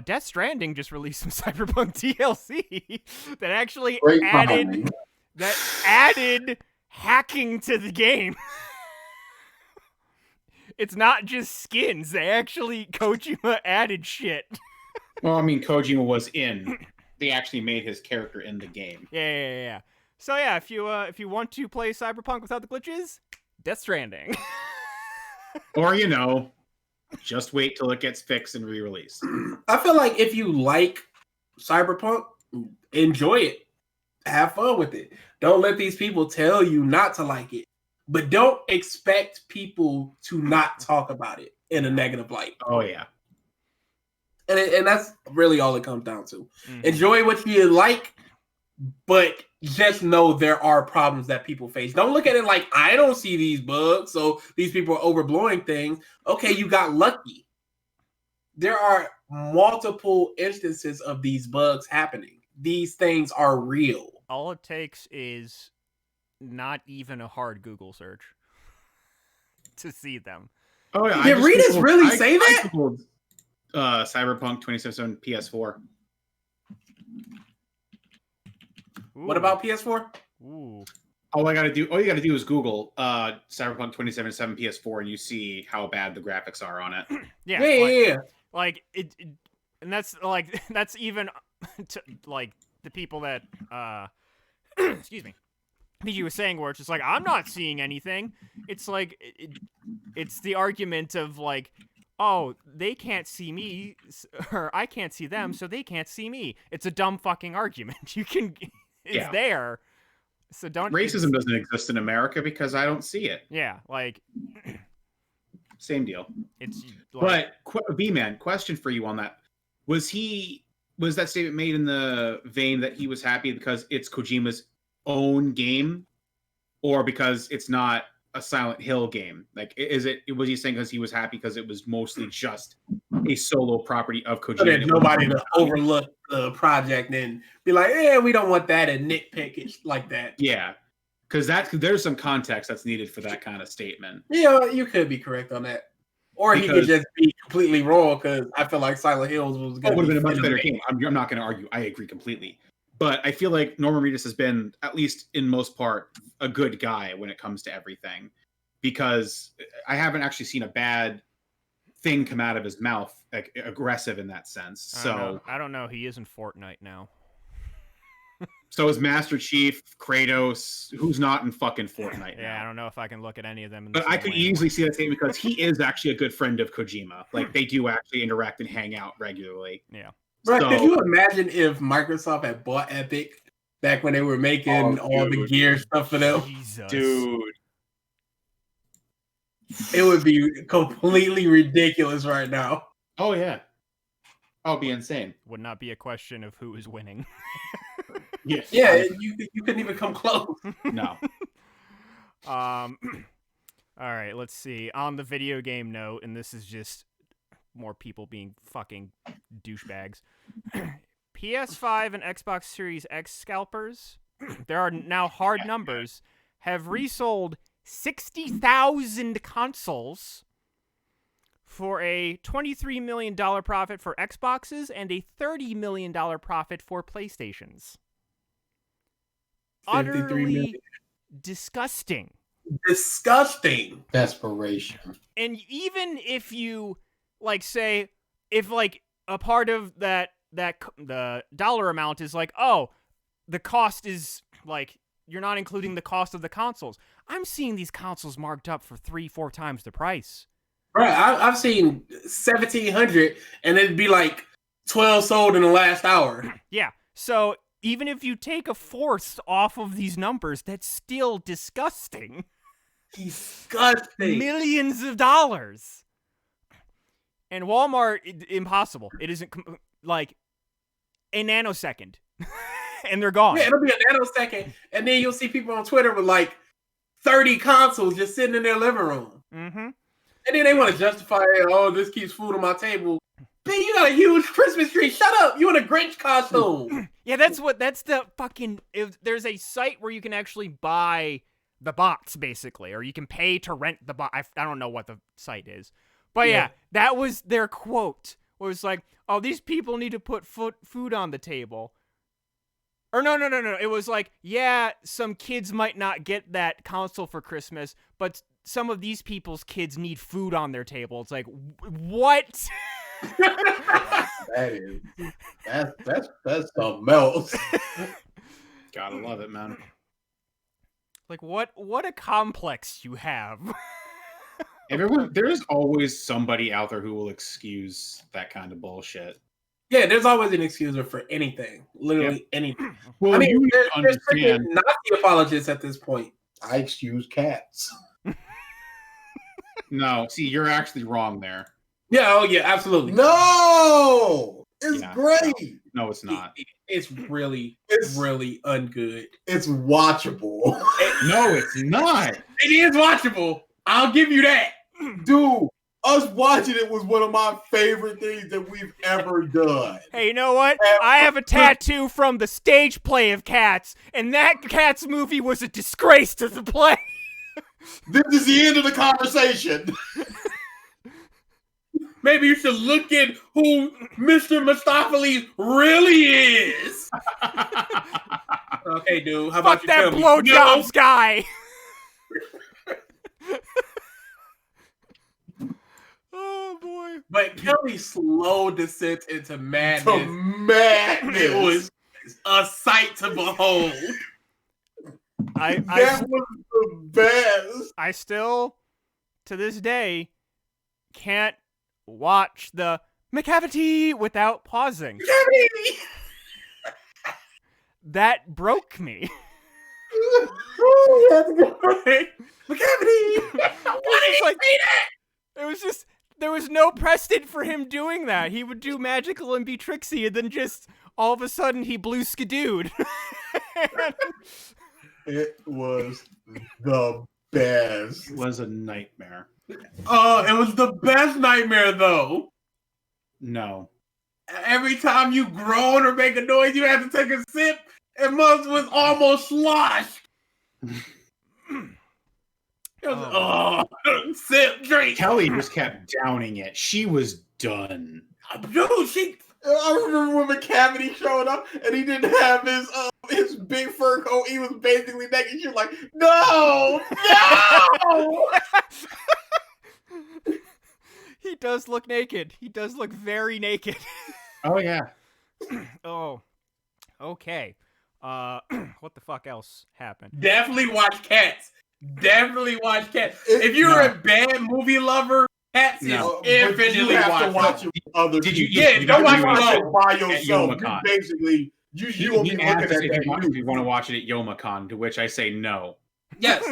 Death Stranding just released some Cyberpunk DLC that actually added hacking to the game. It's not just skins. Kojima added shit. Well, I mean, Kojima was they actually made his character in the game. Yeah. So yeah, if you want to play Cyberpunk without the glitches, Death Stranding. Or, just wait till it gets fixed and re-released. I feel like if you like Cyberpunk, enjoy it. Have fun with it. Don't let these people tell you not to like it. But don't expect people to not talk about it in a negative light. Oh, yeah. And that's really all it comes down to. Mhm. Enjoy what you like, but just know there are problems that people face. Don't look at it like I don't see these bugs, so these people are overblowing things. Okay, you got lucky. There are multiple instances of these bugs happening. These things are real. All it takes is not even a hard Google search to see them. Oh yeah, Did Reedus really say that? I Googled, Cyberpunk 2077 PS4. What about PS4? Ooh. All you gotta do is Google Cyberpunk 2077 PS4, and you see how bad the graphics are on it. Yeah. Like it, and that's like that's even to, like the people that excuse me. PG was saying where it's just like I'm not seeing anything. It's like it's the argument of like, oh, they can't see me, or I can't see them, so they can't see me. It's a dumb fucking argument. It's there. So don't. Racism doesn't exist in America because I don't see it. Yeah, like same deal. It's like, but B-Man, question for you on that: was that statement made in the vein that he was happy because it's Kojima's own game, or because it's not a Silent Hill game? Like, was he saying because he was happy because it was mostly just a solo property of Kojima? So there's nobody to overlook the project and be like, "Yeah, we don't want that," and nitpick it like that. Yeah, because there's some context that's needed for that kind of statement. Yeah, you could be correct on that, or he could just be completely wrong. Because I feel like Silent Hills was going to would have been a much better game. I'm not going to argue. I agree completely. But I feel like Norman Reedus has been, at least in most part, a good guy when it comes to everything, because I haven't actually seen a bad thing come out of his mouth, like aggressive in that sense. I don't know. He is in Fortnite now. So is Master Chief, Kratos, who's not in fucking Fortnite now. Yeah, I don't know if I can look at any of them. But I could easily see that statement because he is actually a good friend of Kojima. Like, they do actually interact and hang out regularly. Yeah. Right, could you imagine if Microsoft had bought Epic back when they were making all the gear stuff for them? Jesus. Dude. It would be completely ridiculous right now. Oh, yeah. Oh, it'd be insane. Would not be a question of who is winning. Yeah, you couldn't even come close. No. All right, let's see. On the video game note, and this is just more people being fucking douchebags. PS5 and Xbox Series X scalpers, there are now hard numbers, have resold 60,000 consoles for a $23 million profit for Xboxes and a $30 million profit for PlayStations. Utterly disgusting. Disgusting. Desperation. And even if you like say if like a part of that the dollar amount is like, oh, the cost is like you're not including the cost of the consoles. I'm seeing these consoles marked up for 3-4 times the price. Right, I've seen 1,700 and it'd be like 12 sold in the last hour. Yeah. So even if you take a fourth off of these numbers, that's still disgusting. Disgusting. Millions of dollars. And Walmart, impossible. It isn't like a nanosecond. And they're gone. Yeah, it'll be a nanosecond. And then you'll see people on Twitter with like 30 consoles just sitting in their living room. Mm-hmm. And then they want to justify it. Oh, this keeps food on my table. Man, you got a huge Christmas tree. Shut up. You in a Grinch costume. Yeah, that's the fucking... there's a site where you can actually buy the box, basically. Or you can pay to rent the box. I don't know what the site is. But yeah, that was their quote. It was like, oh, these people need to put food on the table. Or no. It was like, yeah, some kids might not get that console for Christmas, but some of these people's kids need food on their table. It's like, what? That's something else. Gotta love it, man. Like, what a complex you have. There's always somebody out there who will excuse that kind of bullshit. Yeah, there's always an excuse for anything. Literally anything. Well, I mean, there's freaking understand. Nazi apologists at this point. I excuse cats. No, see, you're actually wrong there. Yeah, oh yeah, absolutely. No, it's Yeah. great. No, it's not. It's really ungood. It's watchable. No, it's not. It is watchable. I'll give you that. Dude, us watching it was one of my favorite things that we've ever done. Hey, you know what? I have a tattoo from the stage play of Cats, and that Cats movie was a disgrace to the play. This is the end of the conversation. Maybe you should look at who Mr. Mistopheles really is. Okay, dude. How about Fuck you that tell me? blowjobs guy. Oh boy. But Kelly's slow descent into madness. To madness. It was a sight to behold. That was the best. I still, to this day, can't watch the McCavity without pausing. That broke me. McCavity. Why did you say that? It was just, there was no precedent for him doing that. He would do magical and be tricksy, and then just all of a sudden he blew skidooed. It was the best. It was a nightmare. Oh, it was the best nightmare though. No. Every time you groan or make a noise, you have to take a sip. And Muggs was almost sloshed. It was, sip, drink. Kelly just kept downing it. She was done. Dude, I remember when McCavity showed up and he didn't have his big fur coat. He was basically naked. She was like, no. He does look naked. He does look very naked. Oh, yeah. Oh, okay. What the fuck else happened? definitely watch Cats. If you're a bad movie lover, Cats is infinitely you have to watch watchable. it with other Did you- people. Yeah, don't watch it watch alone. it by At yourself. Yomacon. Basically, you won't be He looking asked at us if that. you want to watch it at Yomacon, to which I say no. Yes.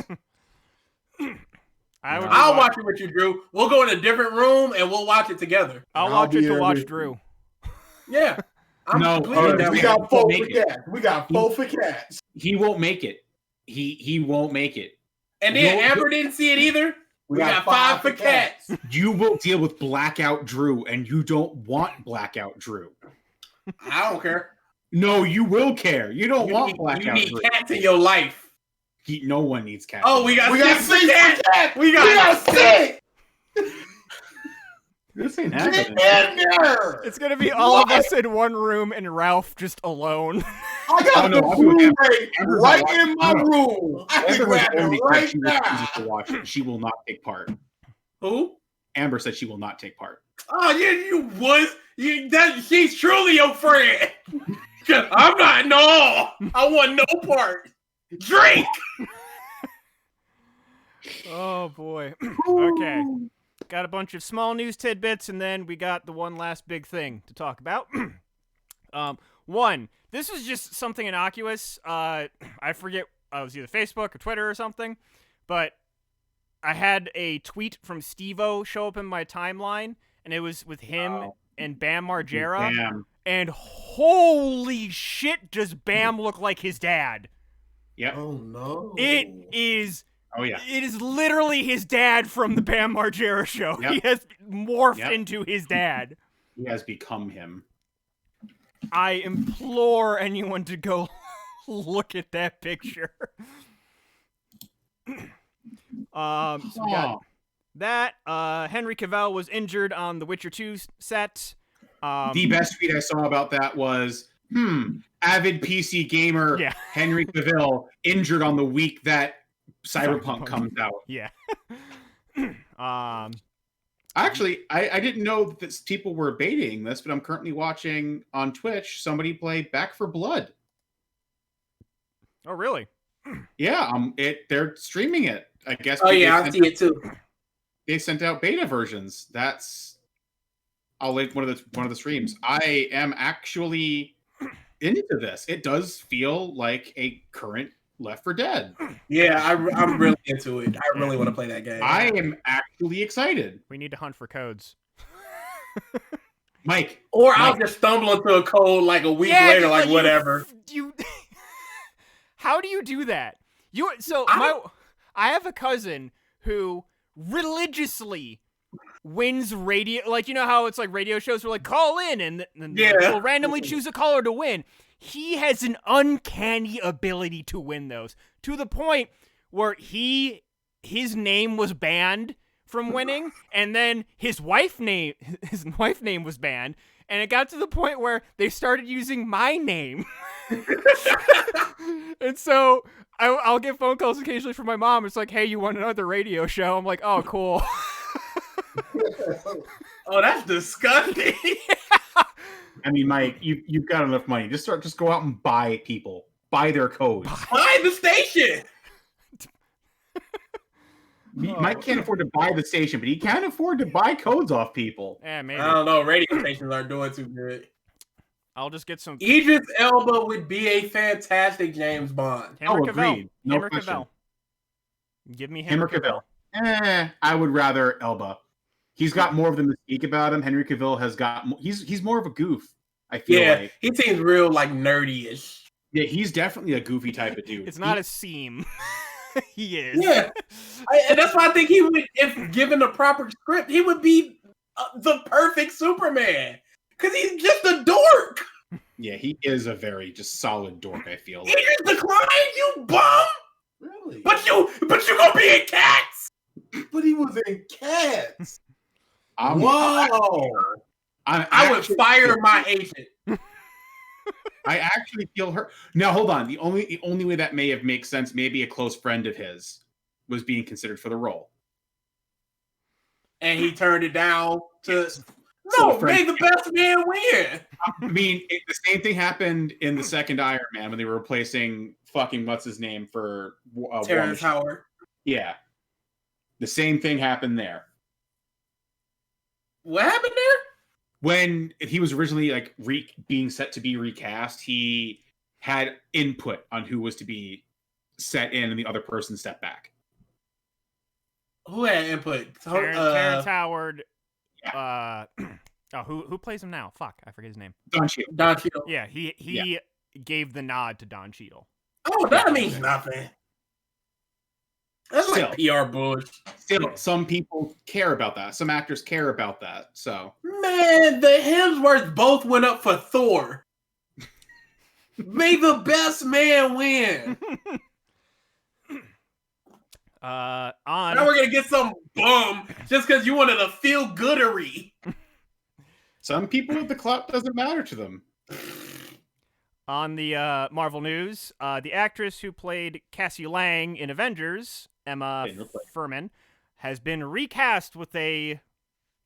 I'll watch it with you, Drew. We'll go in a different room and we'll watch it together. I'll I'll watch be it to there watch with Drew. Yeah. I'm No, completely down We with got it. both Make for it. cats. We got both for cats. He won't make it. He won't make it. And then No, Amber didn't see it either. We got 5 for Cats. You will deal with Blackout Drew, and you don't want Blackout Drew. I don't care. No, you will care. You don't want You Blackout need Drew. Cats in your life. No one needs cats. Oh, we got 6 for 6 Cats. for cats. We got 6. This ain't Get happening. in there. It's gonna be all of us in one room and Ralph just alone. I got Oh, no, the I'll do it. Blu-ray Amber's right not in my watching. room. I can Amber has grab already it said right she now. refuses to watch it. She will not take part. Who? Amber said she will not take part. Oh, you was. She's truly your friend. I'm not. No. I want no part. Drink. Oh boy. Okay. Got a bunch of small news tidbits, and then we got the one last big thing to talk about. One, this was just something innocuous. I forget, it was either Facebook or Twitter or something, but I had a tweet from Steve-O show up in my timeline, and it was with him and Bam Margera. Bam. And holy shit, does Bam look like his dad? Yep. Oh no! It is. Oh, yeah. It is literally his dad from the Bam Margera show. Yep. He has morphed Yep. into his dad. He has become him. I implore anyone to go look at that picture. So we got that. Henry Cavill was injured on the Witcher 2 set. The best tweet I saw about that was, avid PC gamer Yeah. Henry Cavill injured on the week that Cyberpunk comes out. Yeah. Actually, I didn't know that people were baiting this, but I'm currently watching on Twitch somebody play Back for Blood. Oh, really? Yeah, they're streaming it. I guess. Oh yeah, I see it too. They sent out beta versions. I'll link one of the streams. I am actually into this. It does feel like a current Left 4 Dead. Yeah, I'm really into it. I really want to play that game. I am actually excited. We need to hunt for codes. Mike. Or I'll just stumble into a code like a week later, like whatever. You how do you do that? I have a cousin who religiously wins radio, like, you know how it's like radio shows where like call in and we'll randomly choose a caller to win. He has an uncanny ability to win those, to the point where his name was banned from winning, and then his wife name was banned, and it got to the point where they started using my name. And so I'll get phone calls occasionally from my mom. It's like, hey, you want another radio show? I'm like, oh, cool. Oh, that's disgusting. I mean, Mike, you've got enough money. Just go out and buy their codes. Buy the station. Mike can't afford to buy the station, but he can afford to buy codes off people. Yeah, maybe. I don't know. Radio stations aren't doing too good. I'll just get some. Idris Elba would be a fantastic James Bond. Henry Cavill. Agreed. No Henry question. Cavill. Give me Henry Cavill. I would rather Elba. He's got more of the mystique about him. Henry Cavill has got. He's more of a goof. I feel like he seems real like nerdy-ish. Yeah, he's definitely a goofy type of dude. It's not a seam. He is. Yeah, and that's why I think he would, if given the proper script, he would be the perfect Superman. Because he's just a dork. Yeah, he is a very just solid dork, I feel like. He just declined, you bum. Really? But you gonna be in Cats. But he was in Cats. Wow. I would fire my agent. I actually feel hurt. Now, hold on. The only way that may have made sense, maybe a close friend of his was being considered for the role. And he turned it down to... So No, may the best man win. I mean, the same thing happened in the second Iron Man when they were replacing fucking what's his name for Terrence Howard. Yeah, the same thing happened there. What happened there? When he was originally like being set to be recast, he had input on who was to be set in, and the other person stepped back. Who had input? Terrence Howard. Yeah. Who plays him now? Fuck, I forget his name. Don Cheadle. Don Cheadle. Yeah, he gave the nod to Don Cheadle. Oh, that means nothing. That's like PR bullshit. Still, some people care about that. Some actors care about that. So, man, the Hemsworths both went up for Thor. May the best man win. Now we're gonna get some bum just because you wanted a feel goodery. Some people, the clout doesn't matter to them. On the Marvel news, the actress who played Cassie Lang in Avengers, Emma Furman, has been recast with a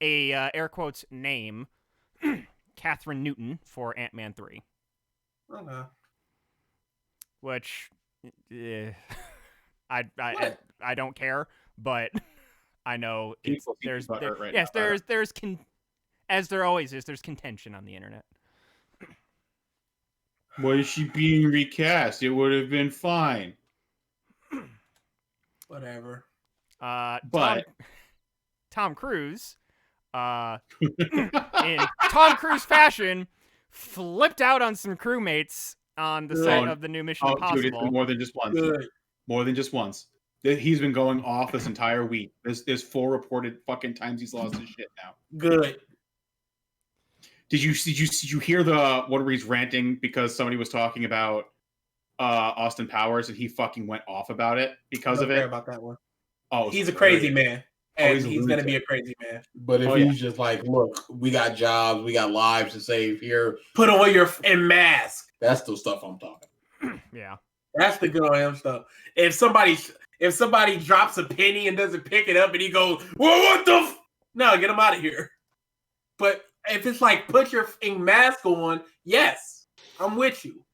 air quotes name, Catherine Newton, for Ant-Man 3. Okay. Which I don't care, but I know there's as there always is, there's contention on the internet. Why is she being recast? It would have been fine. Whatever. But Tom Cruise, in Tom Cruise fashion, flipped out on some crewmates on the set of the new Mission Impossible. Dude, it's been more than just once. Good. More than just once. He's been going off this entire week. There's 4 reported fucking times he's lost his shit now. Good. Did you hear the one where he's ranting because somebody was talking about Austin Powers and he fucking went off about it because of it? About that one. Oh, he's a crazy man, and he's gonna be a crazy man. But if he's just like, look, we got jobs, we got lives to save here. Put away your mask. That's the stuff I'm talking. Yeah, that's the good on him stuff. If somebody drops a penny and doesn't pick it up, and he goes, "Well, what the?" No, get him out of here. But if it's like, put your mask on, yes, I'm with you.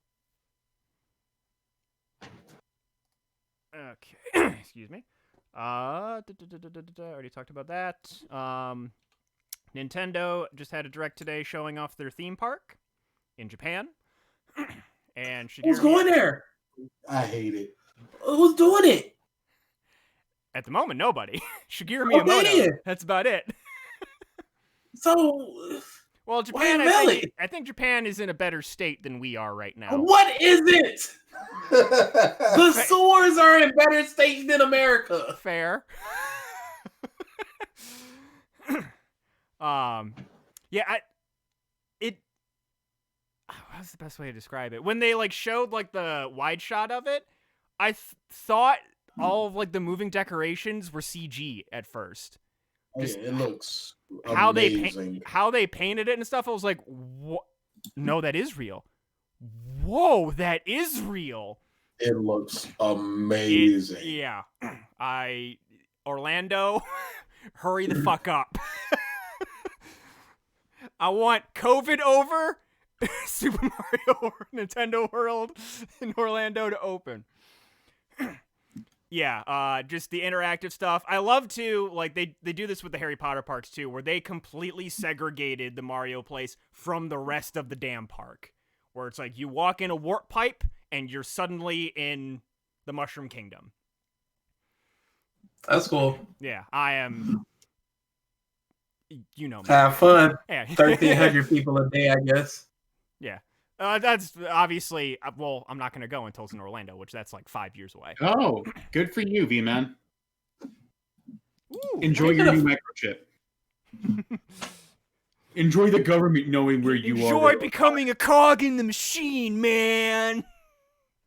Okay, excuse me. Already talked about that. Nintendo just had a direct today showing off their theme park in Japan. And who's going there? I hate it. Who's doing it? At the moment, nobody. Shigeru Miyamoto. That's about it. So, Well, Japan, I think Japan is in a better state than we are right now. what is it? The sewers are in better state than America. Fair. Yeah, how's the best way to describe it? When they like showed like the wide shot of it, I thought all of like the moving decorations were CG at first. Just it looks how amazing. how they painted it and stuff. I was like, what? No, that is real. Whoa, that is real. It looks amazing. Yeah. Orlando, hurry the fuck up. I want COVID over, Super Mario Nintendo World in Orlando to open. Yeah, just the interactive stuff. I love to, like, they do this with the Harry Potter parks, too, where they completely segregated the Mario place from the rest of the damn park. Where it's like, you walk in a warp pipe, and you're suddenly in the Mushroom Kingdom. That's cool. Yeah, I am... You know me. Have fun. Yeah. 1,300 people a day, I guess. Yeah. That's obviously, well, I'm not going to go until it's in Orlando, which that's like 5 years away. Oh, good for you, V-Man. Ooh, Enjoy your new microchip. Enjoy the government knowing where you are. Enjoy becoming a cog in the machine, man.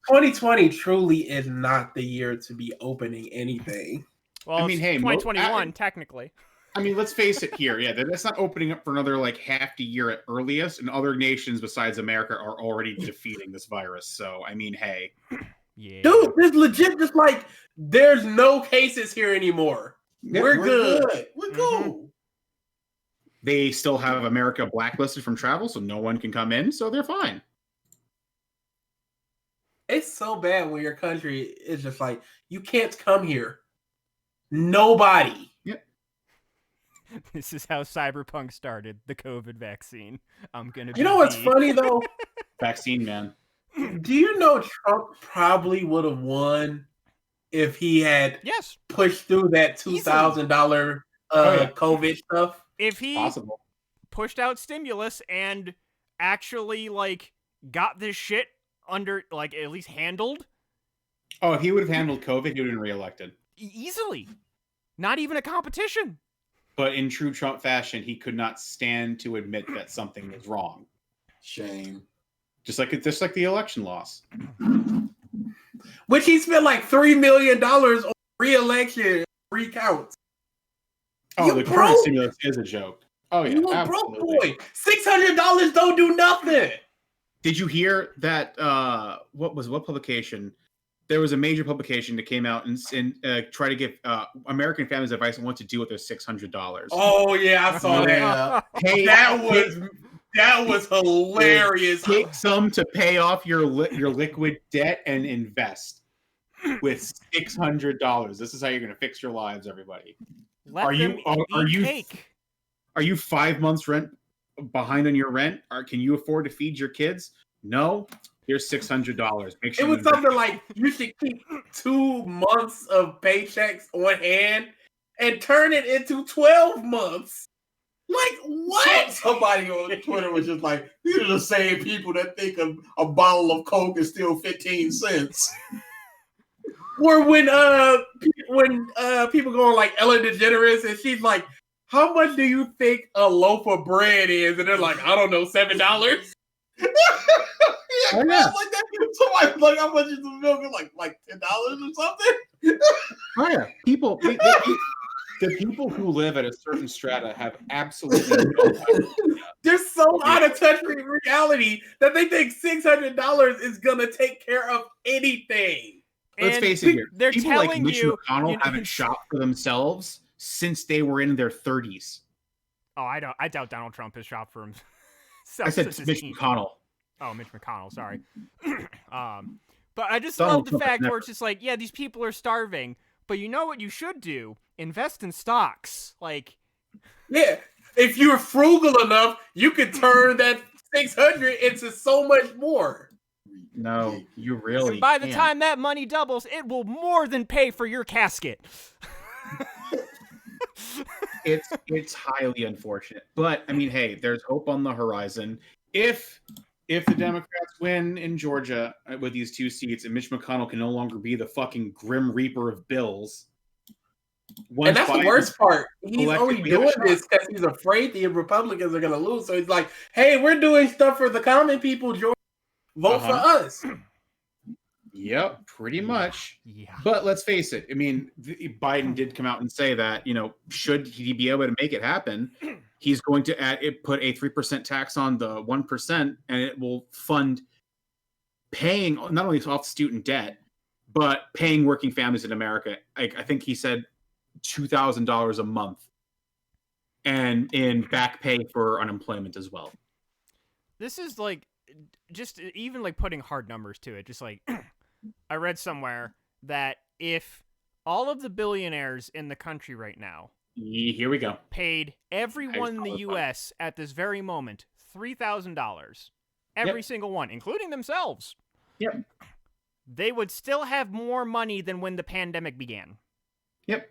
2020 truly is not the year to be opening anything. Well, I mean, hey, 2021, technically. I mean, let's face it here. Yeah, that's not opening up for another like half a year at earliest, and other nations besides America are already defeating this virus. So, I mean, hey. Yeah. Dude, this legit just like, there's no cases here anymore. Yeah, we're good. We're cool. They still have America blacklisted from travel, so no one can come in, so they're fine. It's so bad when your country is just like, you can't come here. Nobody. This is how Cyberpunk started, the COVID vaccine. I'm going to be... You know what's funny, though? Vaccine, man. Do you know Trump probably would have won if he had pushed through that $2,000 COVID stuff? If he pushed out stimulus and actually, like, got this shit under, like, at least handled. Oh, if he would have handled COVID, he would have been reelected. Easily. Not even a competition. But in true Trump fashion, he could not stand to admit that something was wrong. Shame. Just like the election loss. Which he spent like $3 million on re-election recounts. Oh, the current stimulus is a joke. Oh, yeah. You a broke boy. $600 don't do nothing. Did you hear that? What publication? There was a major publication that came out and try to give American families advice on what to do with their $600. Oh yeah, I saw that. Hey, that was hilarious. Take some to pay off your liquid debt and invest with $600. This is how you're going to fix your lives, everybody. Are you 5 months rent behind on your rent? Can you afford to feed your kids? No. Here's $600. Make sure it was something like you should keep 2 months of paychecks on hand and turn it into 12 months. Like what? Somebody on Twitter was just like, these are the same people that think a bottle of Coke is still 15 cents. Or when people go on like Ellen DeGeneres and she's like, how much do you think a loaf of bread is? And they're like, I don't know, $7. Yeah, like that. Somebody's like, how much is the milk? Like $10 or something. Oh yeah, people. The people who live at a certain strata have absolutely no idea. They're so out of touch with reality that they think $600 is gonna take care of anything. Let's face it here. They're people telling like Mitch you, McConnell haven't shopped for themselves since they were in their 30s. Oh, I doubt Donald Trump has shopped for himself. I said Mitch McConnell. Oh, Mitch McConnell, sorry. But I just Donald love the Trump fact never. where it's just like, yeah, these people are starving, but you know what you should do? Invest in stocks. Like, yeah, if you're frugal enough, you could turn that 600 into so much more. No, you really. By the time that money doubles, it will more than pay for your casket. it's highly unfortunate. But I mean, hey, there's hope on the horizon. If the Democrats win in Georgia with these 2 seats, and Mitch McConnell can no longer be the fucking grim reaper of bills, and that's the worst part. He's only doing this because he's afraid the Republicans are going to lose. So he's like, "Hey, we're doing stuff for the common people, George. Vote for us." Yep, pretty much. Yeah. But let's face it. I mean, Biden did come out and say that, should he be able to make it happen, he's going to put a 3% tax on the 1%, and it will fund paying not only off student debt, but paying working families in America. I think he said $2,000 a month, and in back pay for unemployment as well. This is like, just even like putting hard numbers to it, just like I read somewhere that if all of the billionaires in the country right now, here we go, paid everyone in the U.S. at this very moment $3,000, every single one, including themselves, they would still have more money than when the pandemic began. Yep.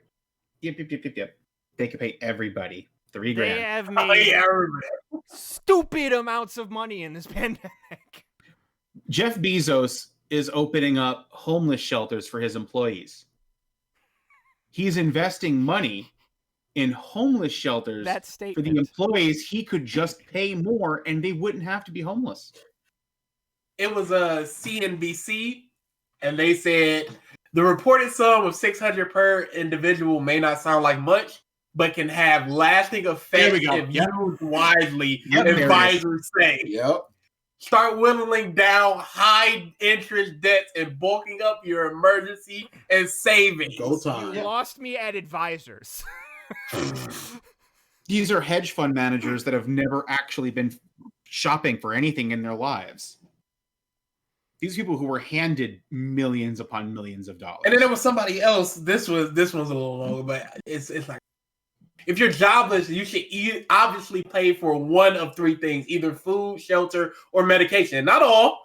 They could pay everybody $3,000. They have made stupid amounts of money in this pandemic. Jeff Bezos is opening up homeless shelters for his employees. He's investing money in homeless shelters for the employees. He could just pay more and they wouldn't have to be homeless. It was a CNBC, and they said the reported sum of $600 per individual may not sound like much, but can have lasting effects if used wisely, advisors say. Start whittling down high-interest debts and bulking up your emergency and savings. Go time. You lost me at advisors. These are hedge fund managers that have never actually been shopping for anything in their lives. These people who were handed millions upon millions of dollars. And then there was somebody else. This one's a little longer, but it's like, if you're jobless, you should obviously pay for one of 3 things: either food, shelter, or medication. Not all.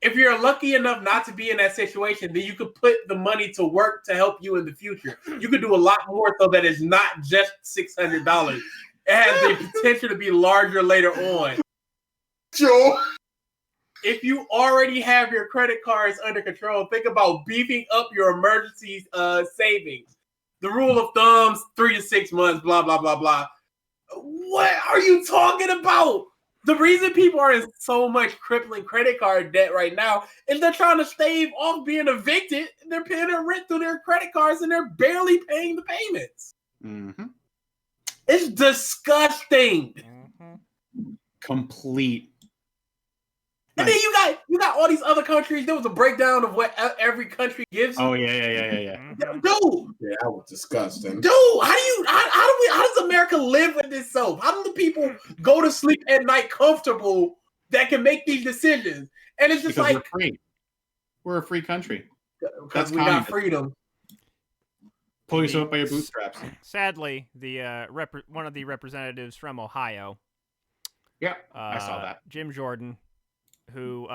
If you're lucky enough not to be in that situation, then you could put the money to work to help you in the future. You could do a lot more so that it's not just $600. It has the potential to be larger later on. Sure. If you already have your credit cards under control, think about beefing up your emergency savings. The rule of thumbs, 3 to 6 months, blah, blah, blah, blah. What are you talking about? The reason people are in so much crippling credit card debt right now is they're trying to stave off being evicted. They're paying their rent through their credit cards and they're barely paying the payments. Mm-hmm. It's disgusting. Complete. And then you got all these other countries. There was a breakdown of what every country gives. Oh yeah. Dude, yeah, that was disgusting. Dude, how does America live with this soap? How do the people go to sleep at night comfortable that can make these decisions? And it's just because we're free. We're a free country. Because we got freedom. Pull yourself up by your bootstraps. Sadly, the one of the representatives from Ohio. Yeah, I saw that. Jim Jordan, who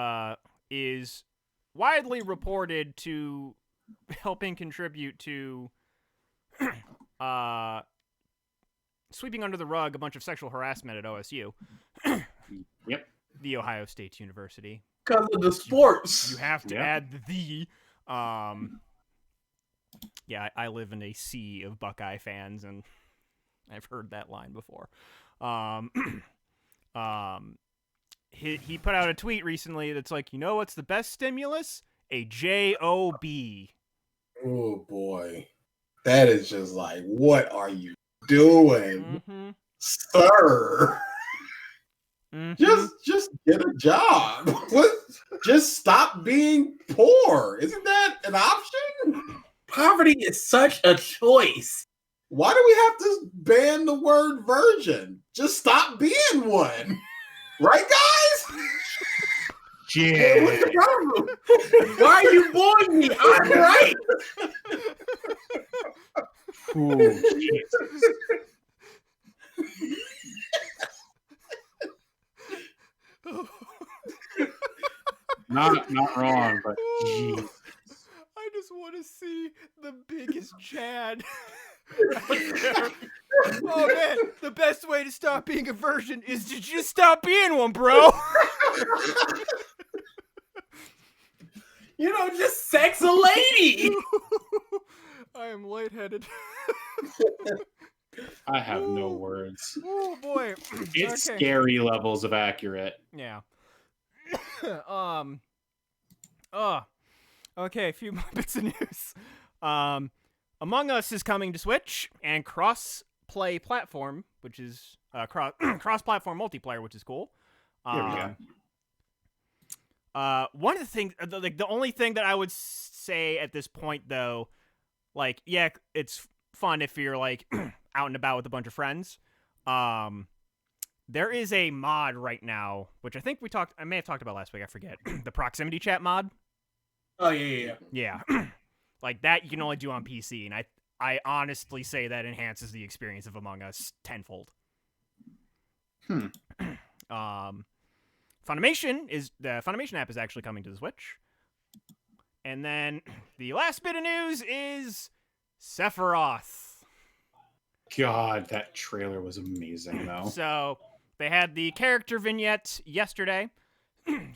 is widely reported to helping contribute to sweeping under the rug a bunch of sexual harassment at OSU. Yep. The Ohio State University. Because of the sports. You have to add the. Yeah, I live in a sea of Buckeye fans, and I've heard that line before. He put out a tweet recently that's like, you know what's the best stimulus? A job. Oh boy, that is just like, what are you doing, sir? Just get a job. What? Just stop being poor. Isn't that an option? Poverty is such a choice. Why do we have to ban the word virgin? Just stop being one. Right, guys? Yeah. What's the problem? Why are you boring me? I'm right. Ooh, not wrong, but geez. I just want to see the biggest Chad Oh man, the best way to stop being a virgin is to just stop being one, bro. Just sex a lady. I am lightheaded. I have no words. Oh boy. It's Okay. scary levels of accurate. Yeah. Okay, a few more bits of news. Among Us is coming to Switch and cross-play platform, which is cross-platform multiplayer, which is cool. There we go. One of the things, the only thing that I would say at this point, though, like, yeah, it's fun if you're like out and about with a bunch of friends. There is a mod right now, which I may have talked about last week. I forget the proximity chat mod. Oh yeah. Yeah, like that you can only do on PC, and I honestly say that enhances the experience of Among Us tenfold. Funimation app is actually coming to the Switch. And then the last bit of news is Sephiroth. God, that trailer was amazing, though. So they had the character vignette yesterday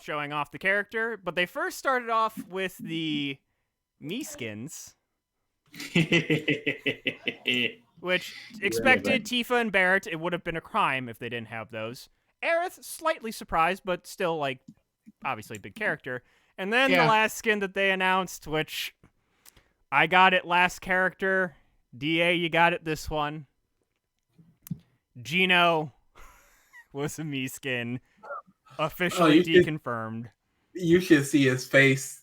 showing off the character, but they first started off with the Mii skins, which expected Tifa and Barrett. It would have been a crime if they didn't have those. Aerith, slightly surprised, but still, like, obviously a big character. And then the last skin that they announced, which I got it last character. DA, you got it this one. Gino was a Mii skin. Officially deconfirmed. You should see his face.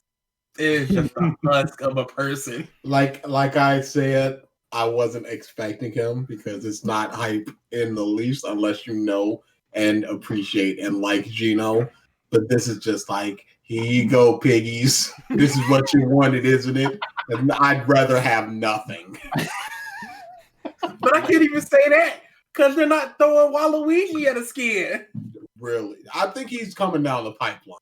It's just a husk of a person. Like I said, I wasn't expecting him because it's not hype in the least unless you know and appreciate and like Gino. But this is just like, here you go, piggies. This is what you wanted, isn't it? And I'd rather have nothing. But I can't even say that because they're not throwing Waluigi at a skin. Really. I think he's coming down the pipeline.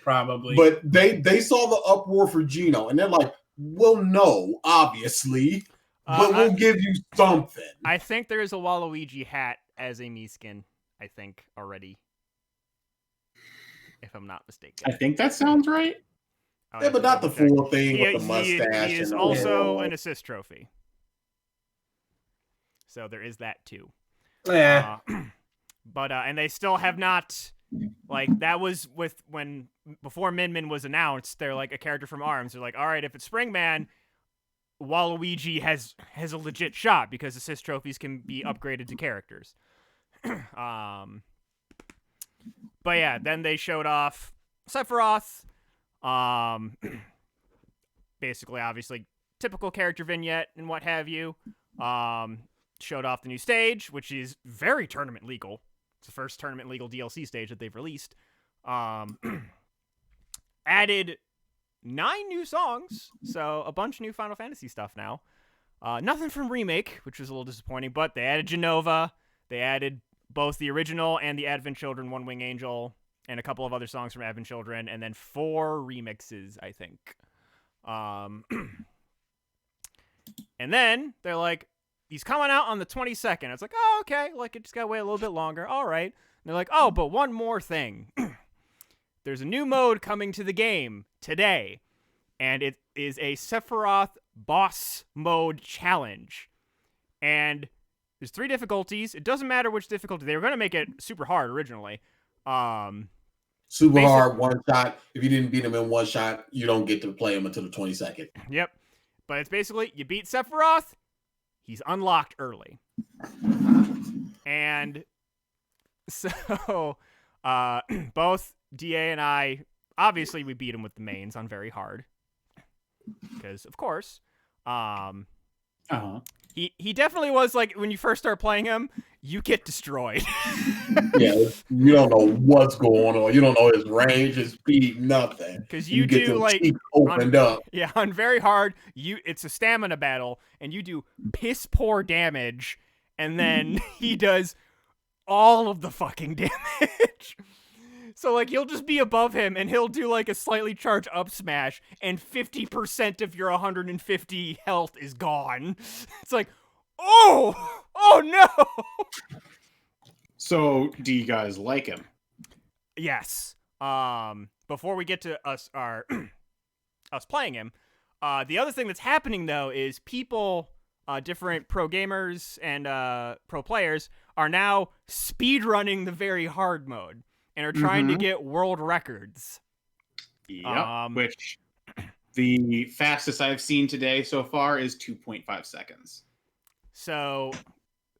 Probably. But they saw the uproar for Gino, and they're like, well, no, obviously. But we'll give you something. I think there is a Waluigi hat as a Mii skin, I think, already. If I'm not mistaken. I think that sounds right. Yeah, but not the full thing with the mustache. He is also an assist trophy. So there is that too. Yeah. But and they still have not, like, that was before Min Min was announced. They're like a character from ARMS. They're like, all right, if it's Springman, Waluigi has a legit shot because assist trophies can be upgraded to characters. But yeah, then they showed off Sephiroth. Basically, obviously, typical character vignette and what have you. Showed off the new stage, which is very tournament legal. It's the first tournament legal DLC stage that they've released. Added 9 new songs, so a bunch of new Final Fantasy stuff now. Nothing from Remake, which was a little disappointing, but they added Genova. They added both the original and the Advent Children, One Wing Angel, and a couple of other songs from Advent Children, and then 4 remixes, I think. And then they're like, he's coming out on the 22nd. It's like, oh, okay. Like, it just got to wait a little bit longer. All right. And they're like, oh, but one more thing. There's a new mode coming to the game today, and it is a Sephiroth boss mode challenge. And there's 3 difficulties. It doesn't matter which difficulty. They were going to make it super hard originally. Super hard, one shot. If you didn't beat him in one shot, you don't get to play him until the 22nd. Yep. But it's basically, you beat Sephiroth, he's unlocked early. And so, both DA and I, obviously we beat him with the mains on very hard. Because, of course. He definitely was like, when you first start playing him, you get destroyed. Yeah, you don't know what's going on. You don't know his range, his speed, nothing. Because you do, like, opened up. Yeah, on very hard, it's a stamina battle, and you do piss poor damage, and then he does all of the fucking damage. So, like, you'll just be above him, and he'll do, like, a slightly charged up smash, and 50% of your 150 health is gone. It's like, Oh no! So, do you guys like him? Yes. Before we get to us playing him, the other thing that's happening though is people, different pro gamers and pro players are now speedrunning the very hard mode and are trying to get world records. Yep. Which the fastest I've seen today so far is 2.5 seconds. So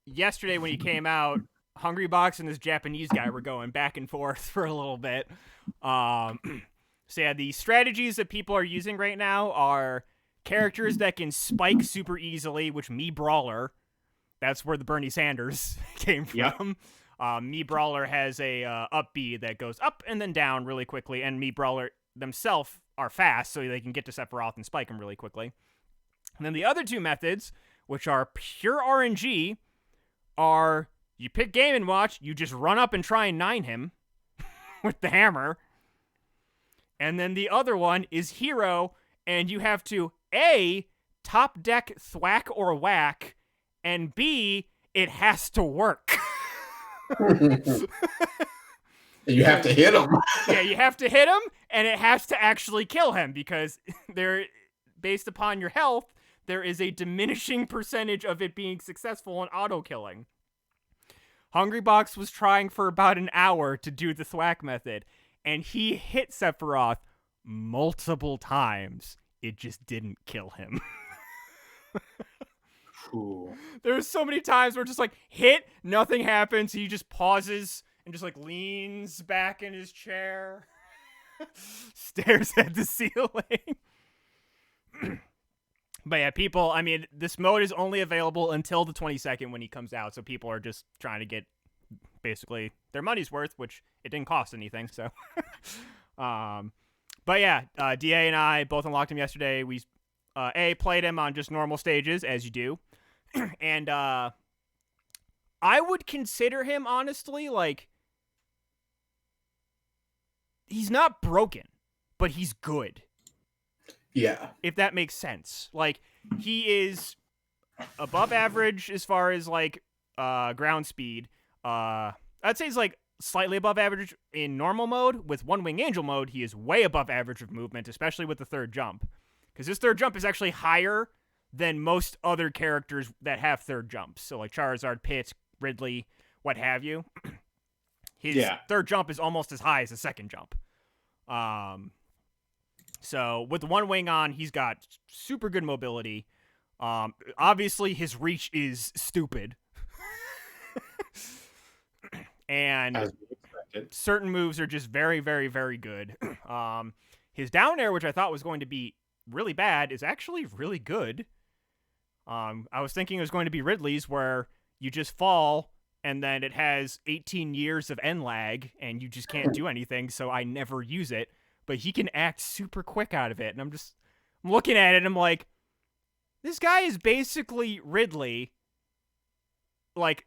yesterday when he came out, Hungrybox and this Japanese guy were going back and forth for a little bit. So yeah, the strategies that people are using right now are characters that can spike super easily, which Me Brawler, that's where the Bernie Sanders came from. Yep. Me Brawler has a up B that goes up and then down really quickly, and Me Brawler themselves are fast, so they can get to Sephiroth and spike him really quickly. And then the other two methods, which are pure RNG, are you pick Game & Watch, you just run up and try and 9 him with the hammer. And then the other one is Hero, and you have to A, top deck thwack or whack, and B, it has to work. You have to hit him. Yeah, you have to hit him, and it has to actually kill him, because based upon your health, there is a diminishing percentage of it being successful in auto-killing. Hungrybox was trying for about an hour to do the thwack method, and he hit Sephiroth multiple times. It just didn't kill him. Cool. There's so many times where just like hit, nothing happens. He just pauses and just like leans back in his chair, stares at the ceiling. But yeah, people, I mean, this mode is only available until the 22nd when he comes out, so people are just trying to get basically their money's worth, which it didn't cost anything, so. But yeah, DA and I both unlocked him yesterday. We played him on just normal stages, as you do. And I would consider him, honestly, like, he's not broken, but he's good. Yeah. If that makes sense. Like, he is above average as far as, like, ground speed. I'd say he's, like, slightly above average in normal mode. With One Wing Angel mode, he is way above average of movement, especially with the third jump. Because his third jump is actually higher than most other characters that have third jumps. So, like, Charizard, Pit, Ridley, what have you. His third jump is almost as high as the second jump. So with the One Wing on, he's got super good mobility. Obviously, his reach is stupid. And certain moves are just very, very, very good. His down air, which I thought was going to be really bad, is actually really good. I was thinking it was going to be Ridley's, where you just fall, and then it has 18 years of end lag, and you just can't do anything, so I never use it. But he can act super quick out of it, and I'm looking at it, and I'm like, this guy is basically Ridley,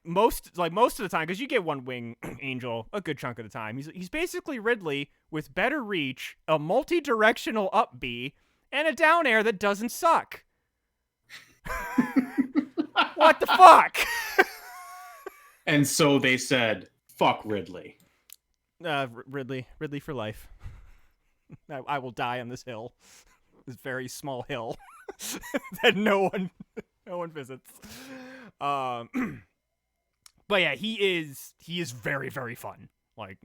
most of the time, because you get One Wing Angel a good chunk of the time. He's basically Ridley with better reach, a multi-directional up B, and a down air that doesn't suck. What the fuck? And so they said, fuck Ridley. Ridley for life. I will die on this hill. This very small hill that no one visits. But yeah, he is very, very fun. Like,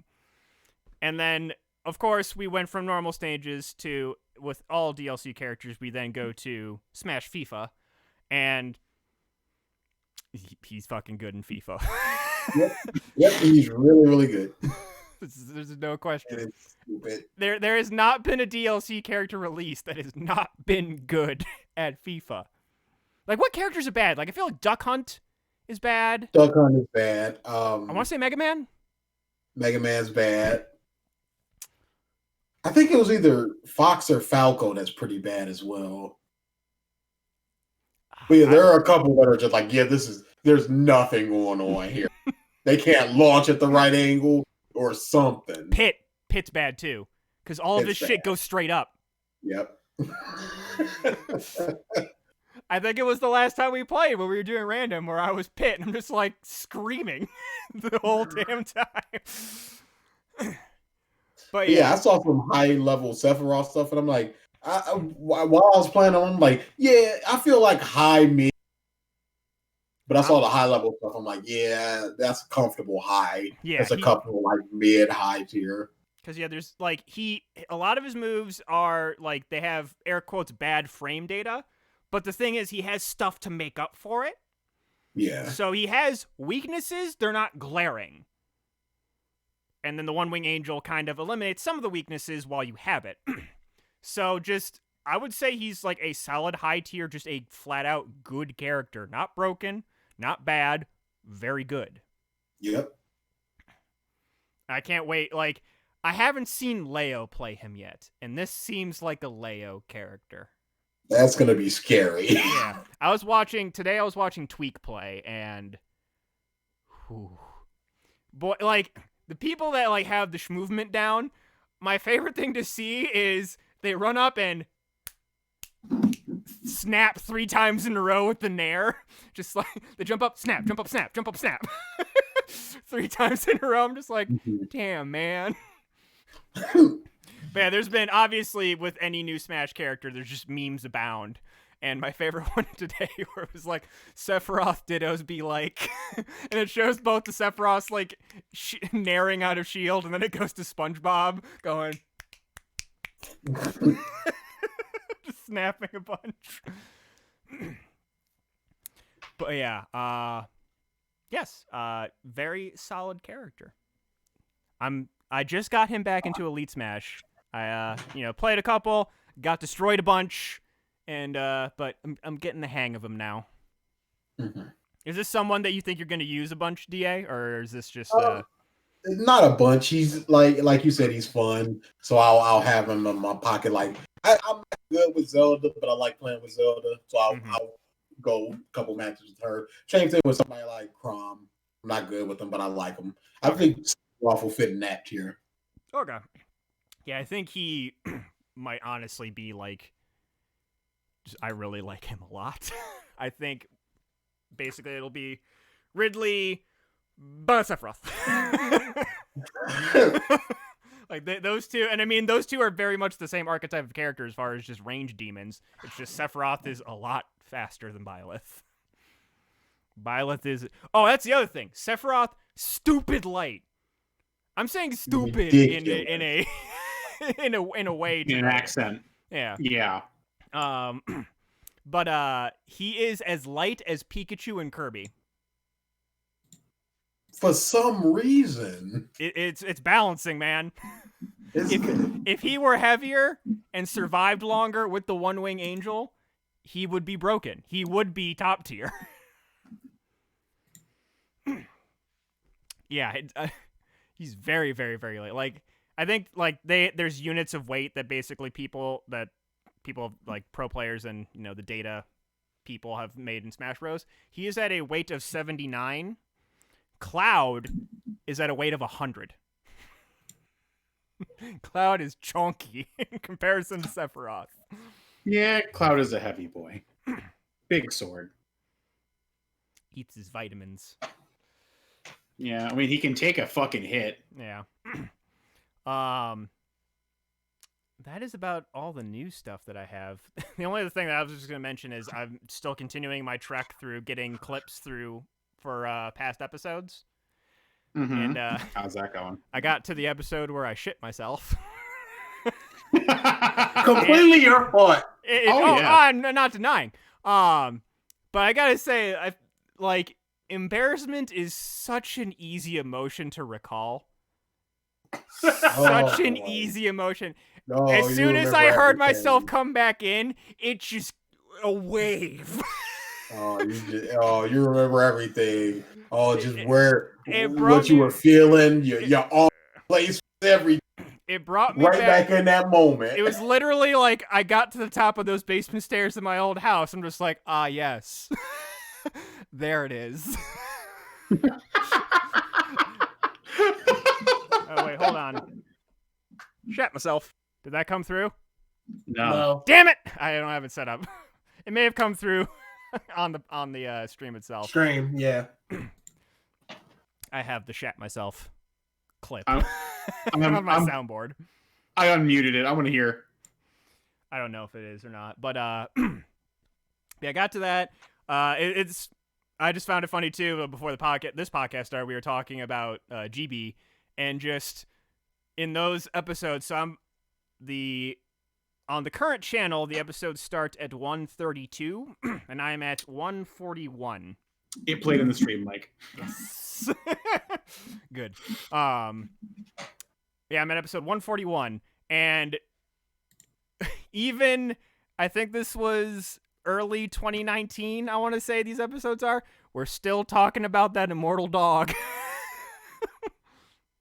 and then of course we went from normal stages to, with all DLC characters, we then go to Smash FIFA, and he's fucking good in FIFA. Yep, he's really, really good. There's no question. It's stupid. There has not been a DLC character released that has not been good at FIFA. Like, what characters are bad? Like, I feel like Duck Hunt is bad. Duck Hunt is bad. I want to say Mega Man. Mega Man's bad. I think it was either Fox or Falco that's pretty bad as well. But yeah, there are a couple that are just like, there's nothing going on here. They can't launch at the right angle or something. Pit's bad too, because all of this shit goes straight up. Yep. I think it was the last time we played when we were doing random where I was pit and I'm just like screaming the whole damn time. But yeah, I saw some high level Sephiroth stuff, and I'm like, while I was playing on, I'm like, yeah, I feel like high mid. But I saw the high level stuff. I'm like, yeah, that's a comfortable high. Yeah, that's a comfortable like mid high tier. Because yeah, there's like a lot of his moves are like they have air quotes bad frame data, but the thing is he has stuff to make up for it. Yeah. So he has weaknesses, they're not glaring. And then the One Wing Angel kind of eliminates some of the weaknesses while you have it. So just I would say he's like a solid high tier, just a flat out good character, not broken, not bad, very good. Yep. I can't wait. Like, I haven't seen Leo play him yet, and this seems like a Leo character. That's gonna be scary. Yeah. I was watching Tweak play, and boy, like, the people that like have the movement down, my favorite thing to see is they run up and snap 3 times in a row with the nair. Just like they jump up, snap, jump up, snap, jump up, snap. 3 times in a row. I'm just like, damn, man. But yeah, there's been, obviously, with any new Smash character, there's just memes abound. And my favorite one today, where it was like, Sephiroth dittos be like, and it shows both the Sephiroths, like, naring out of shield, and then it goes to SpongeBob going, just snapping a bunch. But yeah, yes, very solid character. I just got him back into Elite Smash. I played a couple, got destroyed a bunch, and but I'm getting the hang of him now. Mm-hmm. Is this someone that you think you're going to use a bunch, DA, or is this just not a bunch? He's like you said, he's fun, so I'll have him in my pocket. Like I'm not good with Zelda, but I like playing with Zelda, so I'll go a couple matches with her. Same thing with somebody like Chrom. I'm not good with him, but I like him. I think Sephiroth will fit in that tier. Okay. Yeah, I think he might honestly be like, I really like him a lot. I think basically it'll be Ridley, but Sephiroth. Like those two, and I mean those two are very much the same archetype of character as far as just range demons. It's just Sephiroth is a lot faster than Byleth. Byleth is that's the other thing. Sephiroth, stupid light. I'm saying stupid in a in a way in an accent. Yeah. Yeah. But he is as light as Pikachu and Kirby. For some reason, it's balancing, man. If he were heavier and survived longer with the One Wing Angel, he would be broken. He would be top tier. Yeah, he's very, very, very light. Like I think like there's units of weight that basically people like pro players and the data people have made in Smash Bros. He is at a weight of 79. Cloud is at a weight of 100. Cloud is chunky in comparison to Sephiroth. Yeah, Cloud is a heavy boy. Big sword. Eats his vitamins. Yeah, I mean he can take a fucking hit. Yeah. That is about all the new stuff that I have. The only other thing that I was just going to mention is I'm still continuing my trek through getting clips for past episodes. Mm-hmm. And how's that going? I got to the episode where I shit myself. Completely your fault. I'm not denying. But I gotta say, embarrassment is such an easy emotion to recall. Such an easy emotion. No, as soon as I heard myself come back in, it just a wave. You remember everything. Just what you me, were feeling. Your own place, everything. It brought me back in that moment. It was literally like I got to the top of those basement stairs in my old house. I'm just like, yes, there it is. Oh wait, hold on. Shat myself. Did that come through? No. Damn it! I don't have it set up. It may have come through on the stream itself. Stream, yeah. I have the shat myself clip I'm- on my I'm- soundboard. I unmuted it. I want to hear. I don't know if it is or not, but yeah, I got to that. It's I just found it funny too. Before this podcast started, we were talking about GB and just in those episodes. So on the current channel, the episodes start at 132, and I'm at 141. It played in the stream, Mike. Yes. Good. Yeah, I'm at episode 141, and even I think this was early 2019. I want to say these episodes are. We're still talking about that immortal dog.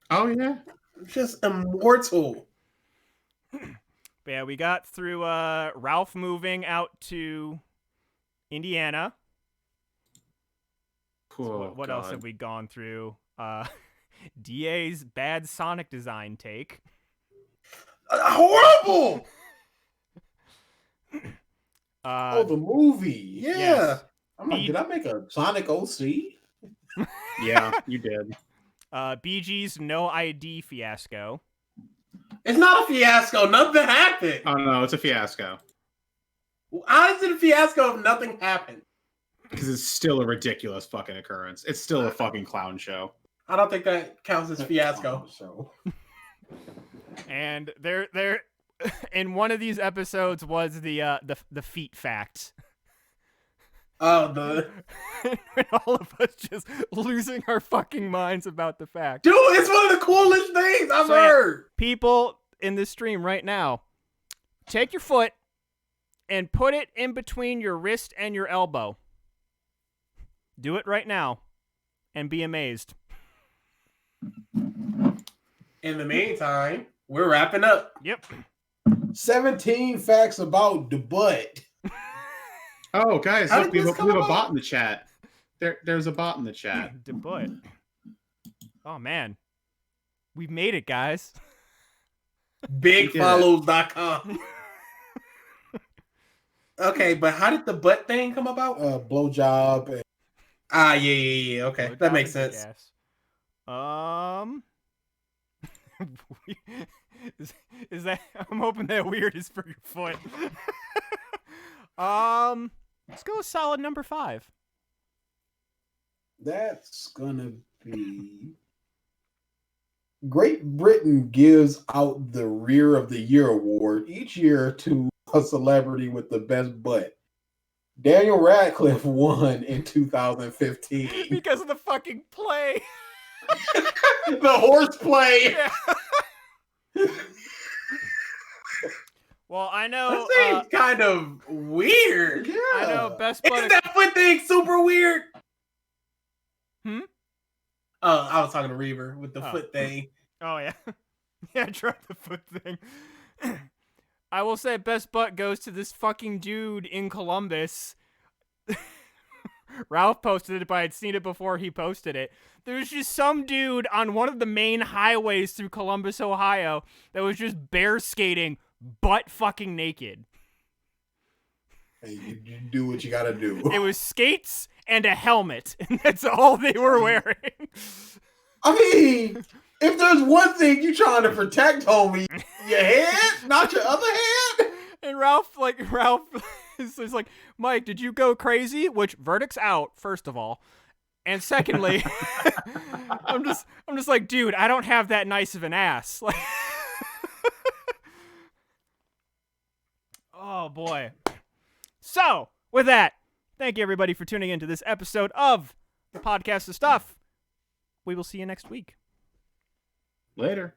Oh yeah, just immortal. But yeah, we got through Ralph moving out to Indiana. Oh, What else have we gone through? DA's bad Sonic design take. Horrible. The movie. Yeah. Yes. I'm like, did I make a Sonic OC? Yeah, you did. BG's no ID fiasco. It's not a fiasco. Nothing happened. Oh no, it's a fiasco. How is it a fiasco if nothing happened? Because it's still a ridiculous fucking occurrence. It's still a fucking clown show. I don't think that counts as fiasco. So And there in one of these episodes was the feet fact. Oh, the And all of us just losing our fucking minds about the fact. dude, it's one of the coolest things I've So, yeah, heard. people in this stream right now, take your foot and put it in between your wrist and your elbow. Do it right now and be amazed. In the meantime, we're wrapping up. Yep. 17 facts about the butt. Oh, guys, How look, did we this have a come bot about? in the chat. There's a bot in the chat. But oh man, we've made it, guys. Bigfollows.com. Okay, but how did the butt thing come about? Blowjob. And Yeah. Okay, that makes sense. Yes. Is that? I'm hoping that weird is for your foot. Let's go with solid number 5. that's gonna be Great Britain gives out the Rear of the Year award each year to a celebrity with the best butt. Daniel Radcliffe won in 2015. Because of the fucking play. The horseplay. Yeah. Well, I know. That seems kind of weird. I know. Best Isn't butt. that foot thing super weird? Hmm? Oh, I was talking to Reaver with the foot thing. Oh yeah. Yeah, try the foot thing. I will say best butt goes to this fucking dude in Columbus. Ralph posted it, but I'd seen it before he posted it. There's just some dude on one of the main highways through Columbus, Ohio, that was just bear skating butt fucking naked. Hey, you do what you gotta do. It was skates and a helmet, and that's all they were wearing. I mean, if there's one thing you trying to protect, homie, your head, not your other hand. And Ralph is like, Mike, did you go crazy? Which verdict's out, first of all. And secondly, I'm just like, dude, I don't have that nice of an ass. Like, oh boy. So, with that, thank you everybody for tuning in to this episode of the Podcast of Stuff. We will see you next week. Later.